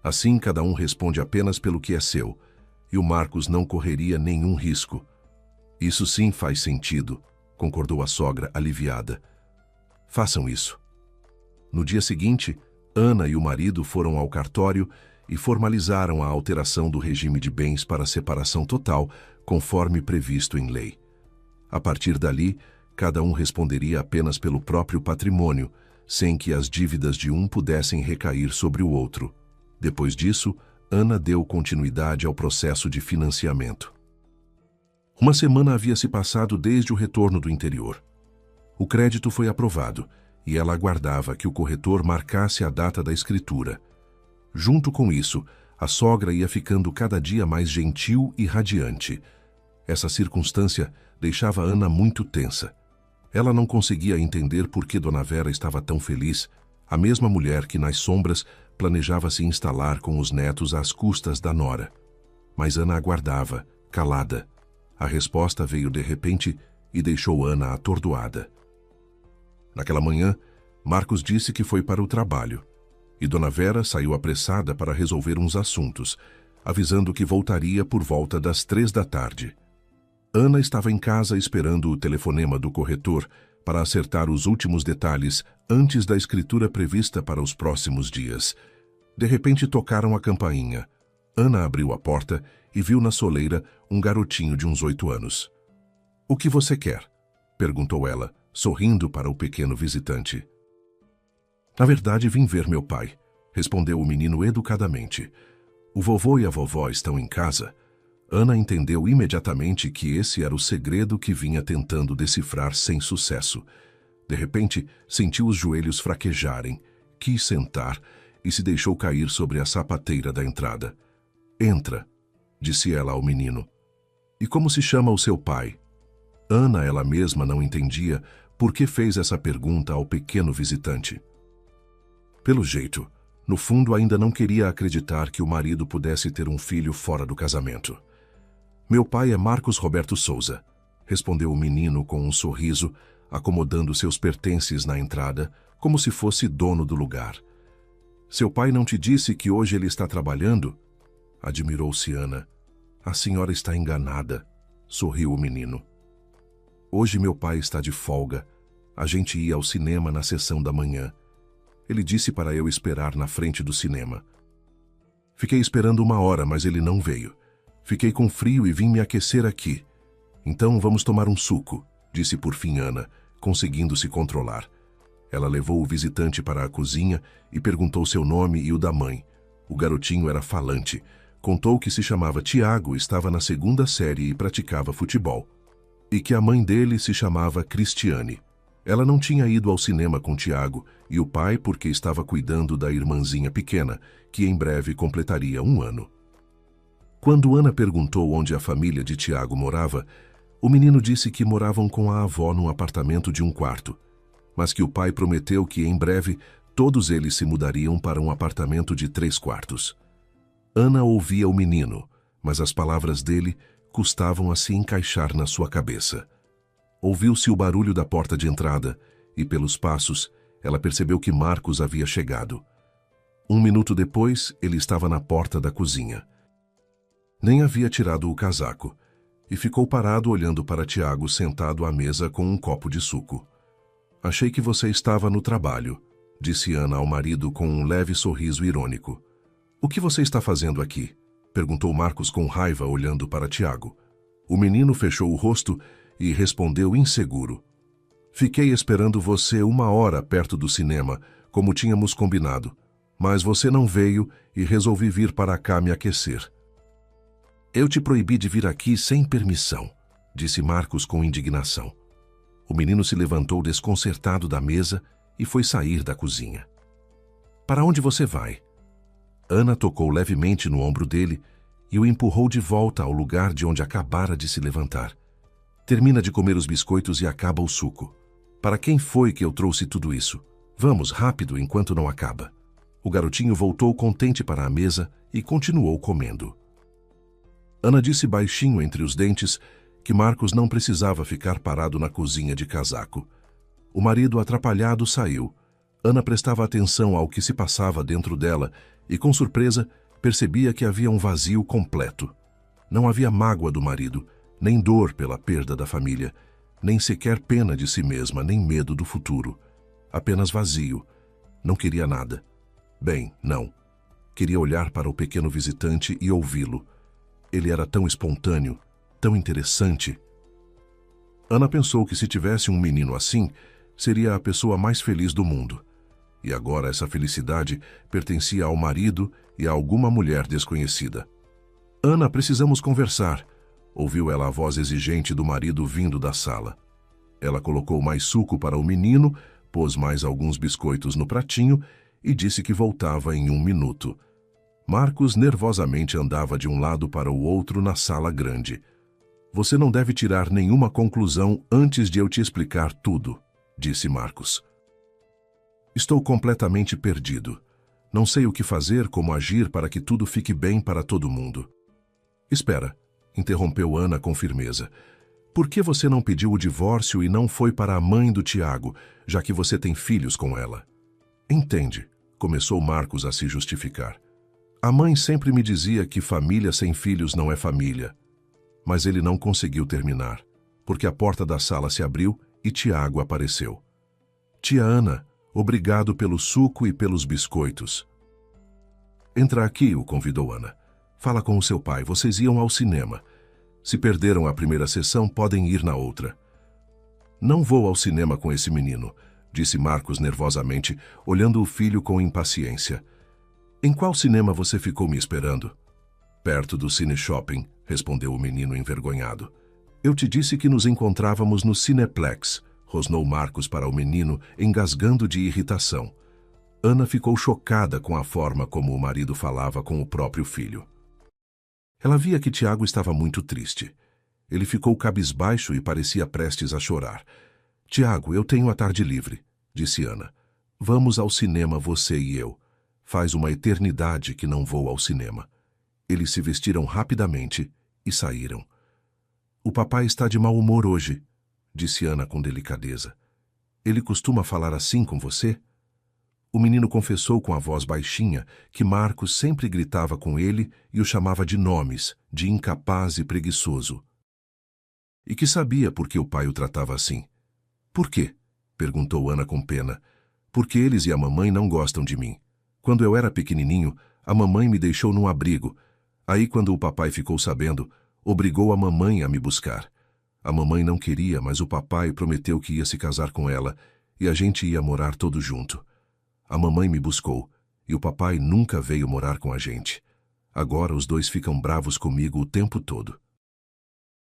Assim, cada um responde apenas pelo que é seu, e o Marcos não correria nenhum risco." "Isso sim faz sentido", concordou a sogra, aliviada. "Façam isso." No dia seguinte, Ana e o marido foram ao cartório e formalizaram a alteração do regime de bens para a separação total, conforme previsto em lei. A partir dali, cada um responderia apenas pelo próprio patrimônio, sem que as dívidas de um pudessem recair sobre o outro. Depois disso, Ana deu continuidade ao processo de financiamento. Uma semana havia se passado desde o retorno do interior. O crédito foi aprovado e ela aguardava que o corretor marcasse a data da escritura. Junto com isso, a sogra ia ficando cada dia mais gentil e radiante. Essa circunstância deixava Ana muito tensa. Ela não conseguia entender por que Dona Vera estava tão feliz, a mesma mulher que nas sombras planejava se instalar com os netos às custas da nora. Mas Ana aguardava, calada. A resposta veio de repente e deixou Ana atordoada. Naquela manhã, Marcos disse que foi para o trabalho, e Dona Vera saiu apressada para resolver uns assuntos, avisando que voltaria por volta das 3 da tarde. Ana estava em casa esperando o telefonema do corretor para acertar os últimos detalhes antes da escritura prevista para os próximos dias. De repente tocaram a campainha. Ana abriu a porta e viu na soleira um garotinho de uns 8 anos. "O que você quer?" perguntou ela, sorrindo para o pequeno visitante. "Na verdade, vim ver meu pai", respondeu o menino educadamente. "O vovô e a vovó estão em casa." Ana entendeu imediatamente que esse era o segredo que vinha tentando decifrar sem sucesso. De repente, sentiu os joelhos fraquejarem, quis sentar e se deixou cair sobre a sapateira da entrada. "Entra", disse ela ao menino. "E como se chama o seu pai?" Ana, ela mesma, não entendia por que fez essa pergunta ao pequeno visitante. Pelo jeito, no fundo ainda não queria acreditar que o marido pudesse ter um filho fora do casamento. "Meu pai é Marcos Roberto Souza", respondeu o menino com um sorriso, acomodando seus pertences na entrada, como se fosse dono do lugar. "Seu pai não te disse que hoje ele está trabalhando?" Admirou-se Ana. "A senhora está enganada", sorriu o menino. "Hoje meu pai está de folga. A gente ia ao cinema na sessão da manhã. Ele disse para eu esperar na frente do cinema. Fiquei esperando 1 hora, mas ele não veio. Fiquei com frio e vim me aquecer aqui. Então vamos tomar um suco", disse por fim Ana, conseguindo se controlar. Ela levou o visitante para a cozinha e perguntou seu nome e o da mãe. O garotinho era falante. Contou que se chamava Tiago, estava na 2ª série e praticava futebol. E que a mãe dele se chamava Cristiane. Ela não tinha ido ao cinema com Tiago e o pai porque estava cuidando da irmãzinha pequena, que em breve completaria 1 ano. Quando Ana perguntou onde a família de Tiago morava, o menino disse que moravam com a avó num apartamento de 1 quarto, mas que o pai prometeu que em breve todos eles se mudariam para um apartamento de 3 quartos. Ana ouvia o menino, mas as palavras dele custavam a se encaixar na sua cabeça. Ouviu-se o barulho da porta de entrada e, pelos passos, ela percebeu que Marcos havia chegado. 1 minuto depois, ele estava na porta da cozinha. Nem havia tirado o casaco e ficou parado olhando para Tiago sentado à mesa com um copo de suco. "Achei que você estava no trabalho", disse Ana ao marido com um leve sorriso irônico. "O que você está fazendo aqui?" perguntou Marcos com raiva olhando para Tiago. O menino fechou o rosto e respondeu inseguro. "Fiquei esperando você 1 hora perto do cinema, como tínhamos combinado, mas você não veio e resolvi vir para cá me aquecer." "Eu te proibi de vir aqui sem permissão", disse Marcos com indignação. O menino se levantou desconcertado da mesa e foi sair da cozinha. "Para onde você vai?" Ana tocou levemente no ombro dele e o empurrou de volta ao lugar de onde acabara de se levantar. "Termina de comer os biscoitos e acaba o suco. Para quem foi que eu trouxe tudo isso? Vamos, rápido, enquanto não acaba." O garotinho voltou contente para a mesa e continuou comendo. Ana disse baixinho entre os dentes que Marcos não precisava ficar parado na cozinha de casaco. O marido atrapalhado saiu. Ana prestava atenção ao que se passava dentro dela e, com surpresa, percebia que havia um vazio completo. Não havia mágoa do marido, nem dor pela perda da família, nem sequer pena de si mesma, nem medo do futuro. Apenas vazio. Não queria nada. Bem, não. Queria olhar para o pequeno visitante e ouvi-lo. Ele era tão espontâneo, tão interessante. Ana pensou que se tivesse um menino assim, seria a pessoa mais feliz do mundo. E agora essa felicidade pertencia ao marido e a alguma mulher desconhecida. "Ana, precisamos conversar", ouviu ela a voz exigente do marido vindo da sala. Ela colocou mais suco para o menino, pôs mais alguns biscoitos no pratinho e disse que voltava em 1 minuto. Marcos nervosamente andava de um lado para o outro na sala grande. "Você não deve tirar nenhuma conclusão antes de eu te explicar tudo", disse Marcos. "Estou completamente perdido. Não sei o que fazer, como agir para que tudo fique bem para todo mundo." "Espera", interrompeu Ana com firmeza. "Por que você não pediu o divórcio e não foi para a mãe do Tiago, já que você tem filhos com ela?" "Entende", começou Marcos a se justificar. "A mãe sempre me dizia que família sem filhos não é família." Mas ele não conseguiu terminar, porque a porta da sala se abriu e Tiago apareceu. "Tia Ana, obrigado pelo suco e pelos biscoitos." "Entra aqui", o convidou Ana. "Fala com o seu pai, vocês iam ao cinema. Se perderam a primeira sessão, podem ir na outra." "Não vou ao cinema com esse menino", disse Marcos nervosamente, olhando o filho com impaciência. "Em qual cinema você ficou me esperando?" Perto do Cine Shopping, respondeu o menino envergonhado. Eu te disse que nos encontrávamos no Cineplex, rosnou Marcos para o menino, engasgando de irritação. Ana ficou chocada com a forma como o marido falava com o próprio filho. Ela via que Tiago estava muito triste. Ele ficou cabisbaixo e parecia prestes a chorar. Tiago, eu tenho a tarde livre, disse Ana. Vamos ao cinema, você e eu. Faz uma eternidade que não vou ao cinema. Eles se vestiram rapidamente e saíram. O papai está de mau humor hoje, disse Ana com delicadeza. Ele costuma falar assim com você? O menino confessou com a voz baixinha que Marcos sempre gritava com ele e o chamava de nomes, de incapaz e preguiçoso. E que sabia por que o pai o tratava assim. Por quê? Perguntou Ana com pena. Porque eles e a mamãe não gostam de mim. Quando eu era pequenininho, a mamãe me deixou num abrigo. Aí, quando o papai ficou sabendo, obrigou a mamãe a me buscar. A mamãe não queria, mas o papai prometeu que ia se casar com ela e a gente ia morar todo junto. A mamãe me buscou e o papai nunca veio morar com a gente. Agora os dois ficam bravos comigo o tempo todo.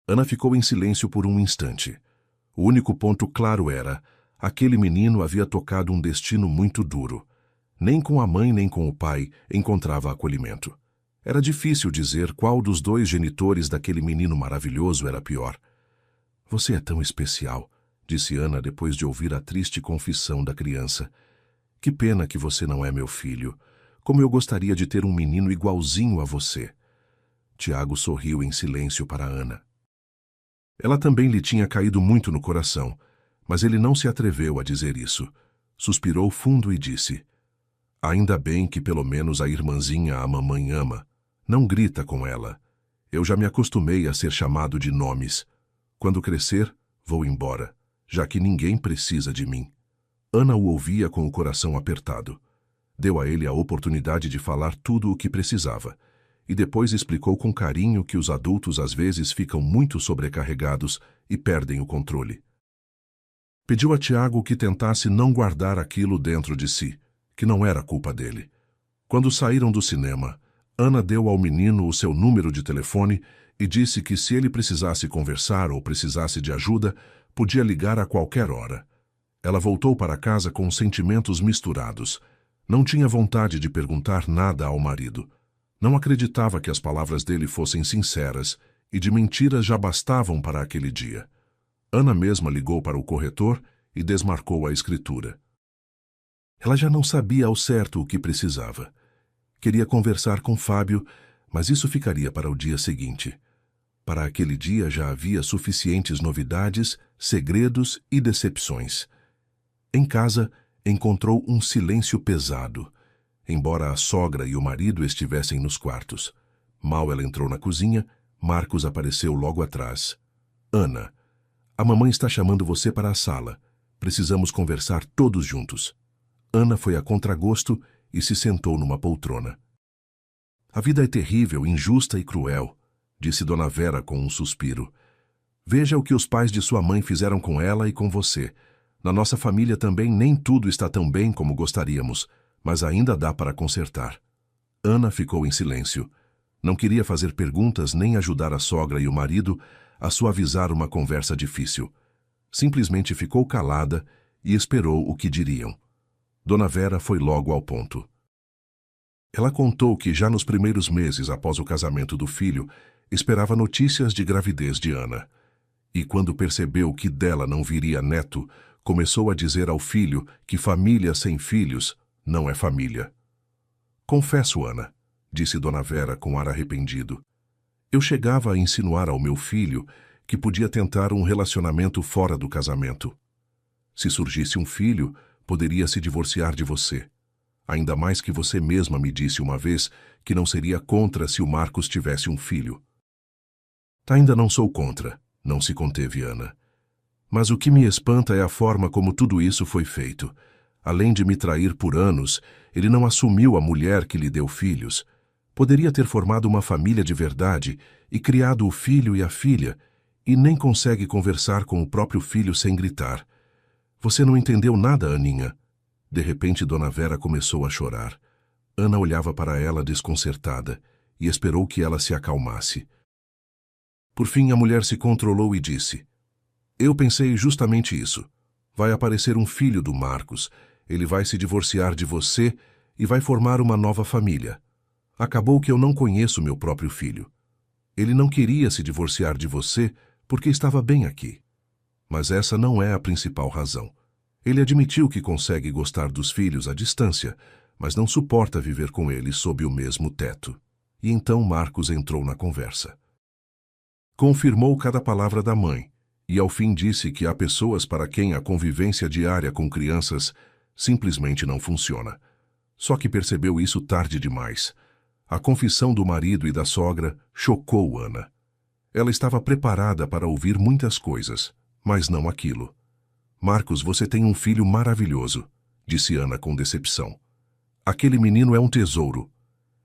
Ana ficou em silêncio por um instante. O único ponto claro era: aquele menino havia tocado um destino muito duro. Nem com a mãe nem com o pai encontrava acolhimento. Era difícil dizer qual dos dois genitores daquele menino maravilhoso era pior. Você é tão especial, disse Ana depois de ouvir a triste confissão da criança. Que pena que você não é meu filho. Como eu gostaria de ter um menino igualzinho a você. Tiago sorriu em silêncio para Ana. Ela também lhe tinha caído muito no coração, mas ele não se atreveu a dizer isso. Suspirou fundo e disse: ainda bem que pelo menos a irmãzinha a mamãe ama. Não grita com ela. Eu já me acostumei a ser chamado de nomes. Quando crescer, vou embora, já que ninguém precisa de mim. Ana o ouvia com o coração apertado. Deu a ele a oportunidade de falar tudo o que precisava, e depois explicou com carinho que os adultos às vezes ficam muito sobrecarregados e perdem o controle. Pediu a Tiago que tentasse não guardar aquilo dentro de si, que não era culpa dele. Quando saíram do cinema, Ana deu ao menino o seu número de telefone e disse que se ele precisasse conversar ou precisasse de ajuda, podia ligar a qualquer hora. Ela voltou para casa com sentimentos misturados. Não tinha vontade de perguntar nada ao marido. Não acreditava que as palavras dele fossem sinceras e de mentiras já bastavam para aquele dia. Ana mesma ligou para o corretor e desmarcou a escritura. Ela já não sabia ao certo o que precisava. Queria conversar com Fábio, mas isso ficaria para o dia seguinte. Para aquele dia já havia suficientes novidades, segredos e decepções. Em casa, encontrou um silêncio pesado, embora a sogra e o marido estivessem nos quartos. Mal ela entrou na cozinha, Marcos apareceu logo atrás. Ana, a mamãe está chamando você para a sala. Precisamos conversar todos juntos. Ana foi a contragosto e se sentou numa poltrona. A vida é terrível, injusta e cruel, disse Dona Vera com um suspiro. Veja o que os pais de sua mãe fizeram com ela e com você. Na nossa família também nem tudo está tão bem como gostaríamos, mas ainda dá para consertar. Ana ficou em silêncio. Não queria fazer perguntas nem ajudar a sogra e o marido a suavizar uma conversa difícil. Simplesmente ficou calada e esperou o que diriam. Dona Vera foi logo ao ponto. Ela contou que já nos primeiros meses após o casamento do filho, esperava notícias de gravidez de Ana. E quando percebeu que dela não viria neto, começou a dizer ao filho que família sem filhos não é família. Confesso, Ana, disse Dona Vera com ar arrependido. Eu chegava a insinuar ao meu filho que podia tentar um relacionamento fora do casamento. Se surgisse um filho, poderia se divorciar de você. Ainda mais que você mesma me disse uma vez que não seria contra se o Marcos tivesse um filho. Ainda não sou contra, não se conteve Ana. Mas o que me espanta é a forma como tudo isso foi feito. Além de me trair por anos, ele não assumiu a mulher que lhe deu filhos. Poderia ter formado uma família de verdade e criado o filho e a filha, e nem consegue conversar com o próprio filho sem gritar. Você não entendeu nada, Aninha. De repente, Dona Vera começou a chorar. Ana olhava para ela desconcertada, e esperou que ela se acalmasse. Por fim, a mulher se controlou e disse: Eu pensei justamente isso. Vai aparecer um filho do Marcos, ele vai se divorciar de você e vai formar uma nova família. Acabou que eu não conheço meu próprio filho. Ele não queria se divorciar de você porque estava bem aqui. Mas essa não é a principal razão. Ele admitiu que consegue gostar dos filhos à distância, mas não suporta viver com eles sob o mesmo teto. E então Marcos entrou na conversa. Confirmou cada palavra da mãe, e ao fim disse que há pessoas para quem a convivência diária com crianças simplesmente não funciona. Só que percebeu isso tarde demais. A confissão do marido e da sogra chocou Ana. Ela estava preparada para ouvir muitas coisas, mas não aquilo. Marcos, você tem um filho maravilhoso, disse Ana com decepção. Aquele menino é um tesouro.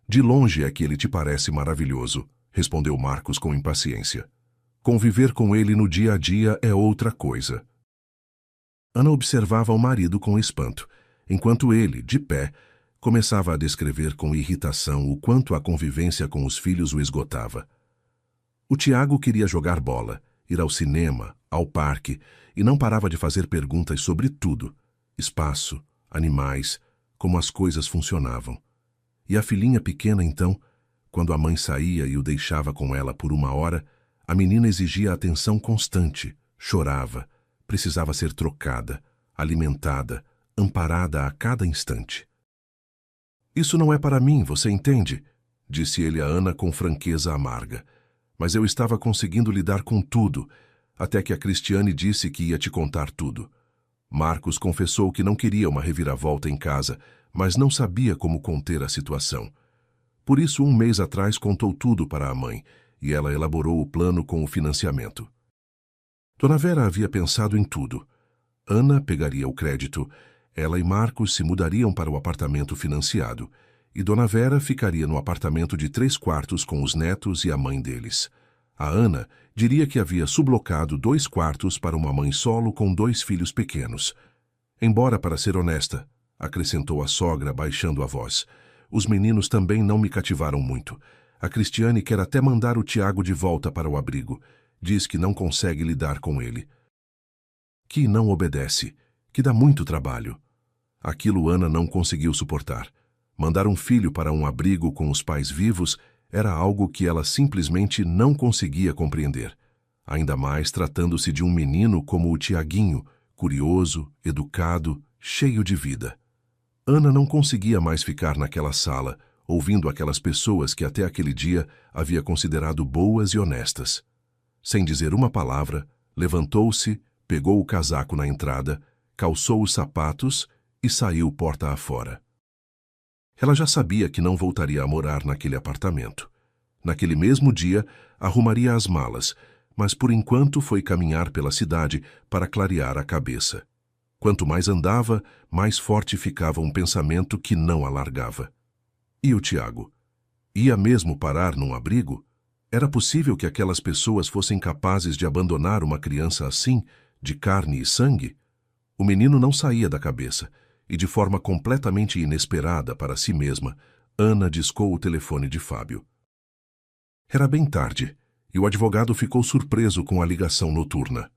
De longe é que ele te parece maravilhoso, respondeu Marcos com impaciência. Conviver com ele no dia a dia é outra coisa. Ana observava o marido com espanto, enquanto ele, de pé, começava a descrever com irritação o quanto a convivência com os filhos o esgotava. O Tiago queria jogar bola, ir ao cinema, ao parque, e não parava de fazer perguntas sobre tudo: espaço, animais, como as coisas funcionavam. E a filhinha pequena, então, quando a mãe saía e o deixava com ela por 1 hora, a menina exigia atenção constante, chorava, precisava ser trocada, alimentada, amparada a cada instante. Isso não é para mim, você entende? Disse ele a Ana com franqueza amarga. Mas eu estava conseguindo lidar com tudo, até que a Cristiane disse que ia te contar tudo. Marcos confessou que não queria uma reviravolta em casa, mas não sabia como conter a situação. Por isso, 1 mês atrás, contou tudo para a mãe, e ela elaborou o plano com o financiamento. Dona Vera havia pensado em tudo. Ana pegaria o crédito, ela e Marcos se mudariam para o apartamento financiado, e Dona Vera ficaria no apartamento de 3 quartos com os netos e a mãe deles. A Ana diria que havia sublocado 2 quartos para uma mãe solo com 2 filhos pequenos. Embora, para ser honesta, acrescentou a sogra, baixando a voz, os meninos também não me cativaram muito. A Cristiane quer até mandar o Tiago de volta para o abrigo. Diz que não consegue lidar com ele. Que não obedece, que dá muito trabalho. Aquilo Ana não conseguiu suportar. Mandar um filho para um abrigo com os pais vivos era algo que ela simplesmente não conseguia compreender. Ainda mais tratando-se de um menino como o Tiaguinho, curioso, educado, cheio de vida. Ana não conseguia mais ficar naquela sala, ouvindo aquelas pessoas que até aquele dia havia considerado boas e honestas. Sem dizer uma palavra, levantou-se, pegou o casaco na entrada, calçou os sapatos e saiu porta afora. Ela já sabia que não voltaria a morar naquele apartamento. Naquele mesmo dia, arrumaria as malas, mas por enquanto foi caminhar pela cidade para clarear a cabeça. Quanto mais andava, mais forte ficava um pensamento que não a largava. E o Tiago? Ia mesmo parar num abrigo? Era possível que aquelas pessoas fossem capazes de abandonar uma criança assim, de carne e sangue? O menino não saía da cabeça, e de forma completamente inesperada para si mesma, Ana discou o telefone de Fábio. Era bem tarde, e o advogado ficou surpreso com a ligação noturna.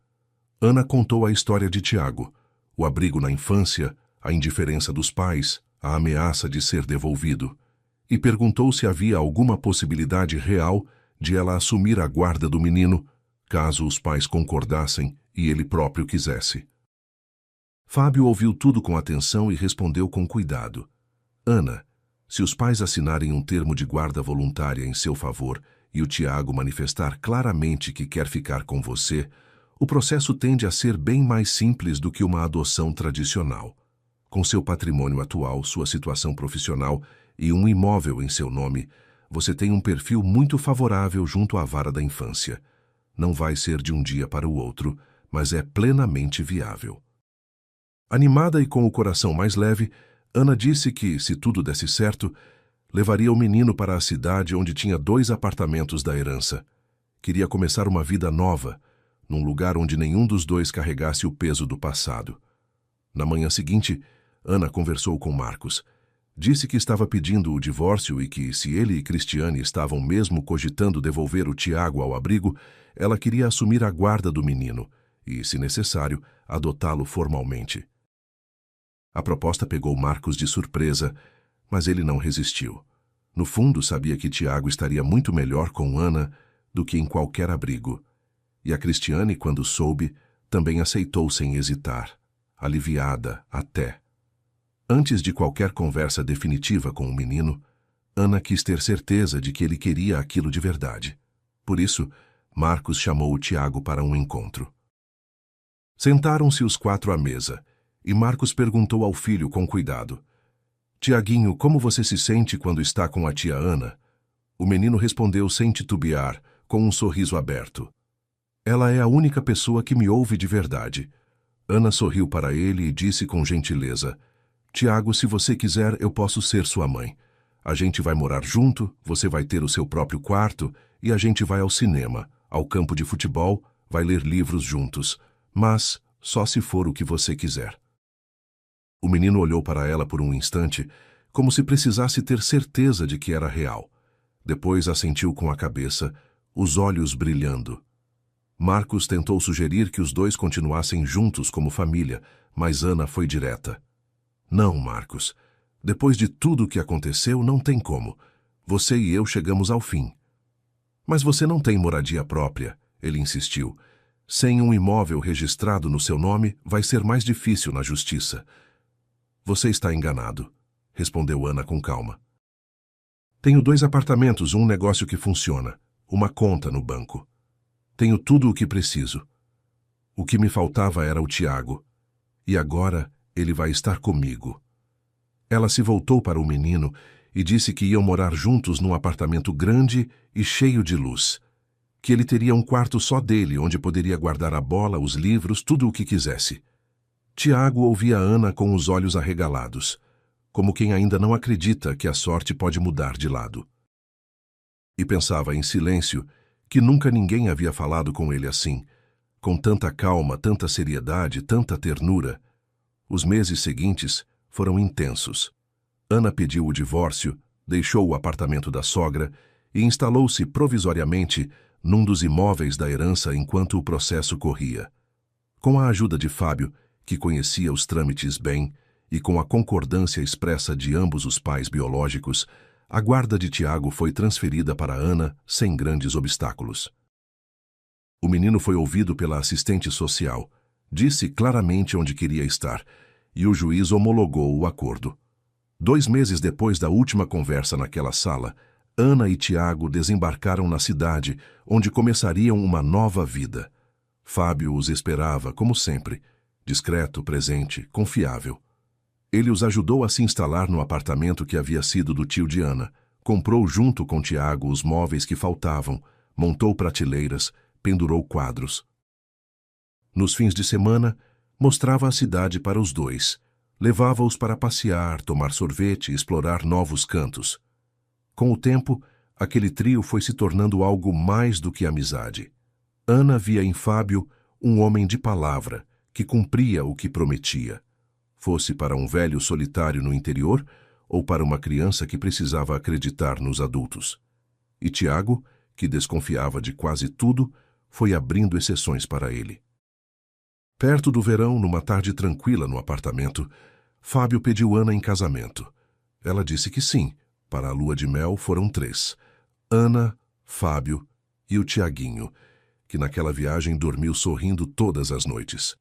Ana contou a história de Tiago, o abrigo na infância, a indiferença dos pais, a ameaça de ser devolvido, e perguntou se havia alguma possibilidade real de ela assumir a guarda do menino, caso os pais concordassem e ele próprio quisesse. Fábio ouviu tudo com atenção e respondeu com cuidado. Ana, se os pais assinarem um termo de guarda voluntária em seu favor e o Tiago manifestar claramente que quer ficar com você, o processo tende a ser bem mais simples do que uma adoção tradicional. Com seu patrimônio atual, sua situação profissional e um imóvel em seu nome, você tem um perfil muito favorável junto à vara da infância. Não vai ser de um dia para o outro, mas é plenamente viável. Animada e com o coração mais leve, Ana disse que, se tudo desse certo, levaria o menino para a cidade onde tinha 2 apartamentos da herança. Queria começar uma vida nova, num lugar onde nenhum dos 2 carregasse o peso do passado. Na manhã seguinte, Ana conversou com Marcos. Disse que estava pedindo o divórcio e que, se ele e Cristiane estavam mesmo cogitando devolver o Tiago ao abrigo, ela queria assumir a guarda do menino e, se necessário, adotá-lo formalmente. A proposta pegou Marcos de surpresa, mas ele não resistiu. No fundo, sabia que Tiago estaria muito melhor com Ana do que em qualquer abrigo. E a Cristiane, quando soube, também aceitou sem hesitar, aliviada até. Antes de qualquer conversa definitiva com o menino, Ana quis ter certeza de que ele queria aquilo de verdade. Por isso, Marcos chamou o Tiago para um encontro. Sentaram-se os quatro à mesa, e Marcos perguntou ao filho com cuidado: "Tiaguinho, como você se sente quando está com a tia Ana?" O menino respondeu sem titubear, com um sorriso aberto: "Ela é a única pessoa que me ouve de verdade." Ana sorriu para ele e disse com gentileza: "Tiago, se você quiser, eu posso ser sua mãe. A gente vai morar junto, você vai ter o seu próprio quarto e a gente vai ao cinema, ao campo de futebol, vai ler livros juntos. Mas só se for o que você quiser." O menino olhou para ela por um instante, como se precisasse ter certeza de que era real. Depois assentiu com a cabeça, os olhos brilhando. Marcos tentou sugerir que os dois continuassem juntos como família, mas Ana foi direta: "Não, Marcos. Depois de tudo o que aconteceu, não tem como. Você e eu chegamos ao fim." "Mas você não tem moradia própria", ele insistiu. "Sem um imóvel registrado no seu nome, vai ser mais difícil na justiça." "Você está enganado", respondeu Ana com calma. "Tenho 2 apartamentos, um negócio que funciona, uma conta no banco. Tenho tudo o que preciso. O que me faltava era o Tiago. E agora ele vai estar comigo." Ela se voltou para o menino e disse que iam morar juntos num apartamento grande e cheio de luz. Que ele teria um quarto só dele, onde poderia guardar a bola, os livros, tudo o que quisesse. Tiago ouvia Ana com os olhos arregalados, como quem ainda não acredita que a sorte pode mudar de lado. E pensava em silêncio que nunca ninguém havia falado com ele assim, com tanta calma, tanta seriedade, tanta ternura. Os meses seguintes foram intensos. Ana pediu o divórcio, deixou o apartamento da sogra e instalou-se provisoriamente num dos imóveis da herança enquanto o processo corria. Com a ajuda de Fábio, que conhecia os trâmites bem, e com a concordância expressa de ambos os pais biológicos, a guarda de Tiago foi transferida para Ana sem grandes obstáculos. O menino foi ouvido pela assistente social, disse claramente onde queria estar, e o juiz homologou o acordo. 2 meses depois da última conversa naquela sala, Ana e Tiago desembarcaram na cidade, onde começariam uma nova vida. Fábio os esperava, como sempre, discreto, presente, confiável. Ele os ajudou a se instalar no apartamento que havia sido do tio de Ana, comprou junto com Tiago os móveis que faltavam, montou prateleiras, pendurou quadros. Nos fins de semana, mostrava a cidade para os dois, levava-os para passear, tomar sorvete e explorar novos cantos. Com o tempo, aquele trio foi se tornando algo mais do que amizade. Ana via em Fábio um homem de palavra, que cumpria o que prometia, fosse para um velho solitário no interior ou para uma criança que precisava acreditar nos adultos. E Tiago, que desconfiava de quase tudo, foi abrindo exceções para ele. Perto do verão, numa tarde tranquila no apartamento, Fábio pediu Ana em casamento. Ela disse que sim. Para a lua de mel foram 3. Ana, Fábio e o Tiaguinho, que naquela viagem dormiu sorrindo todas as noites.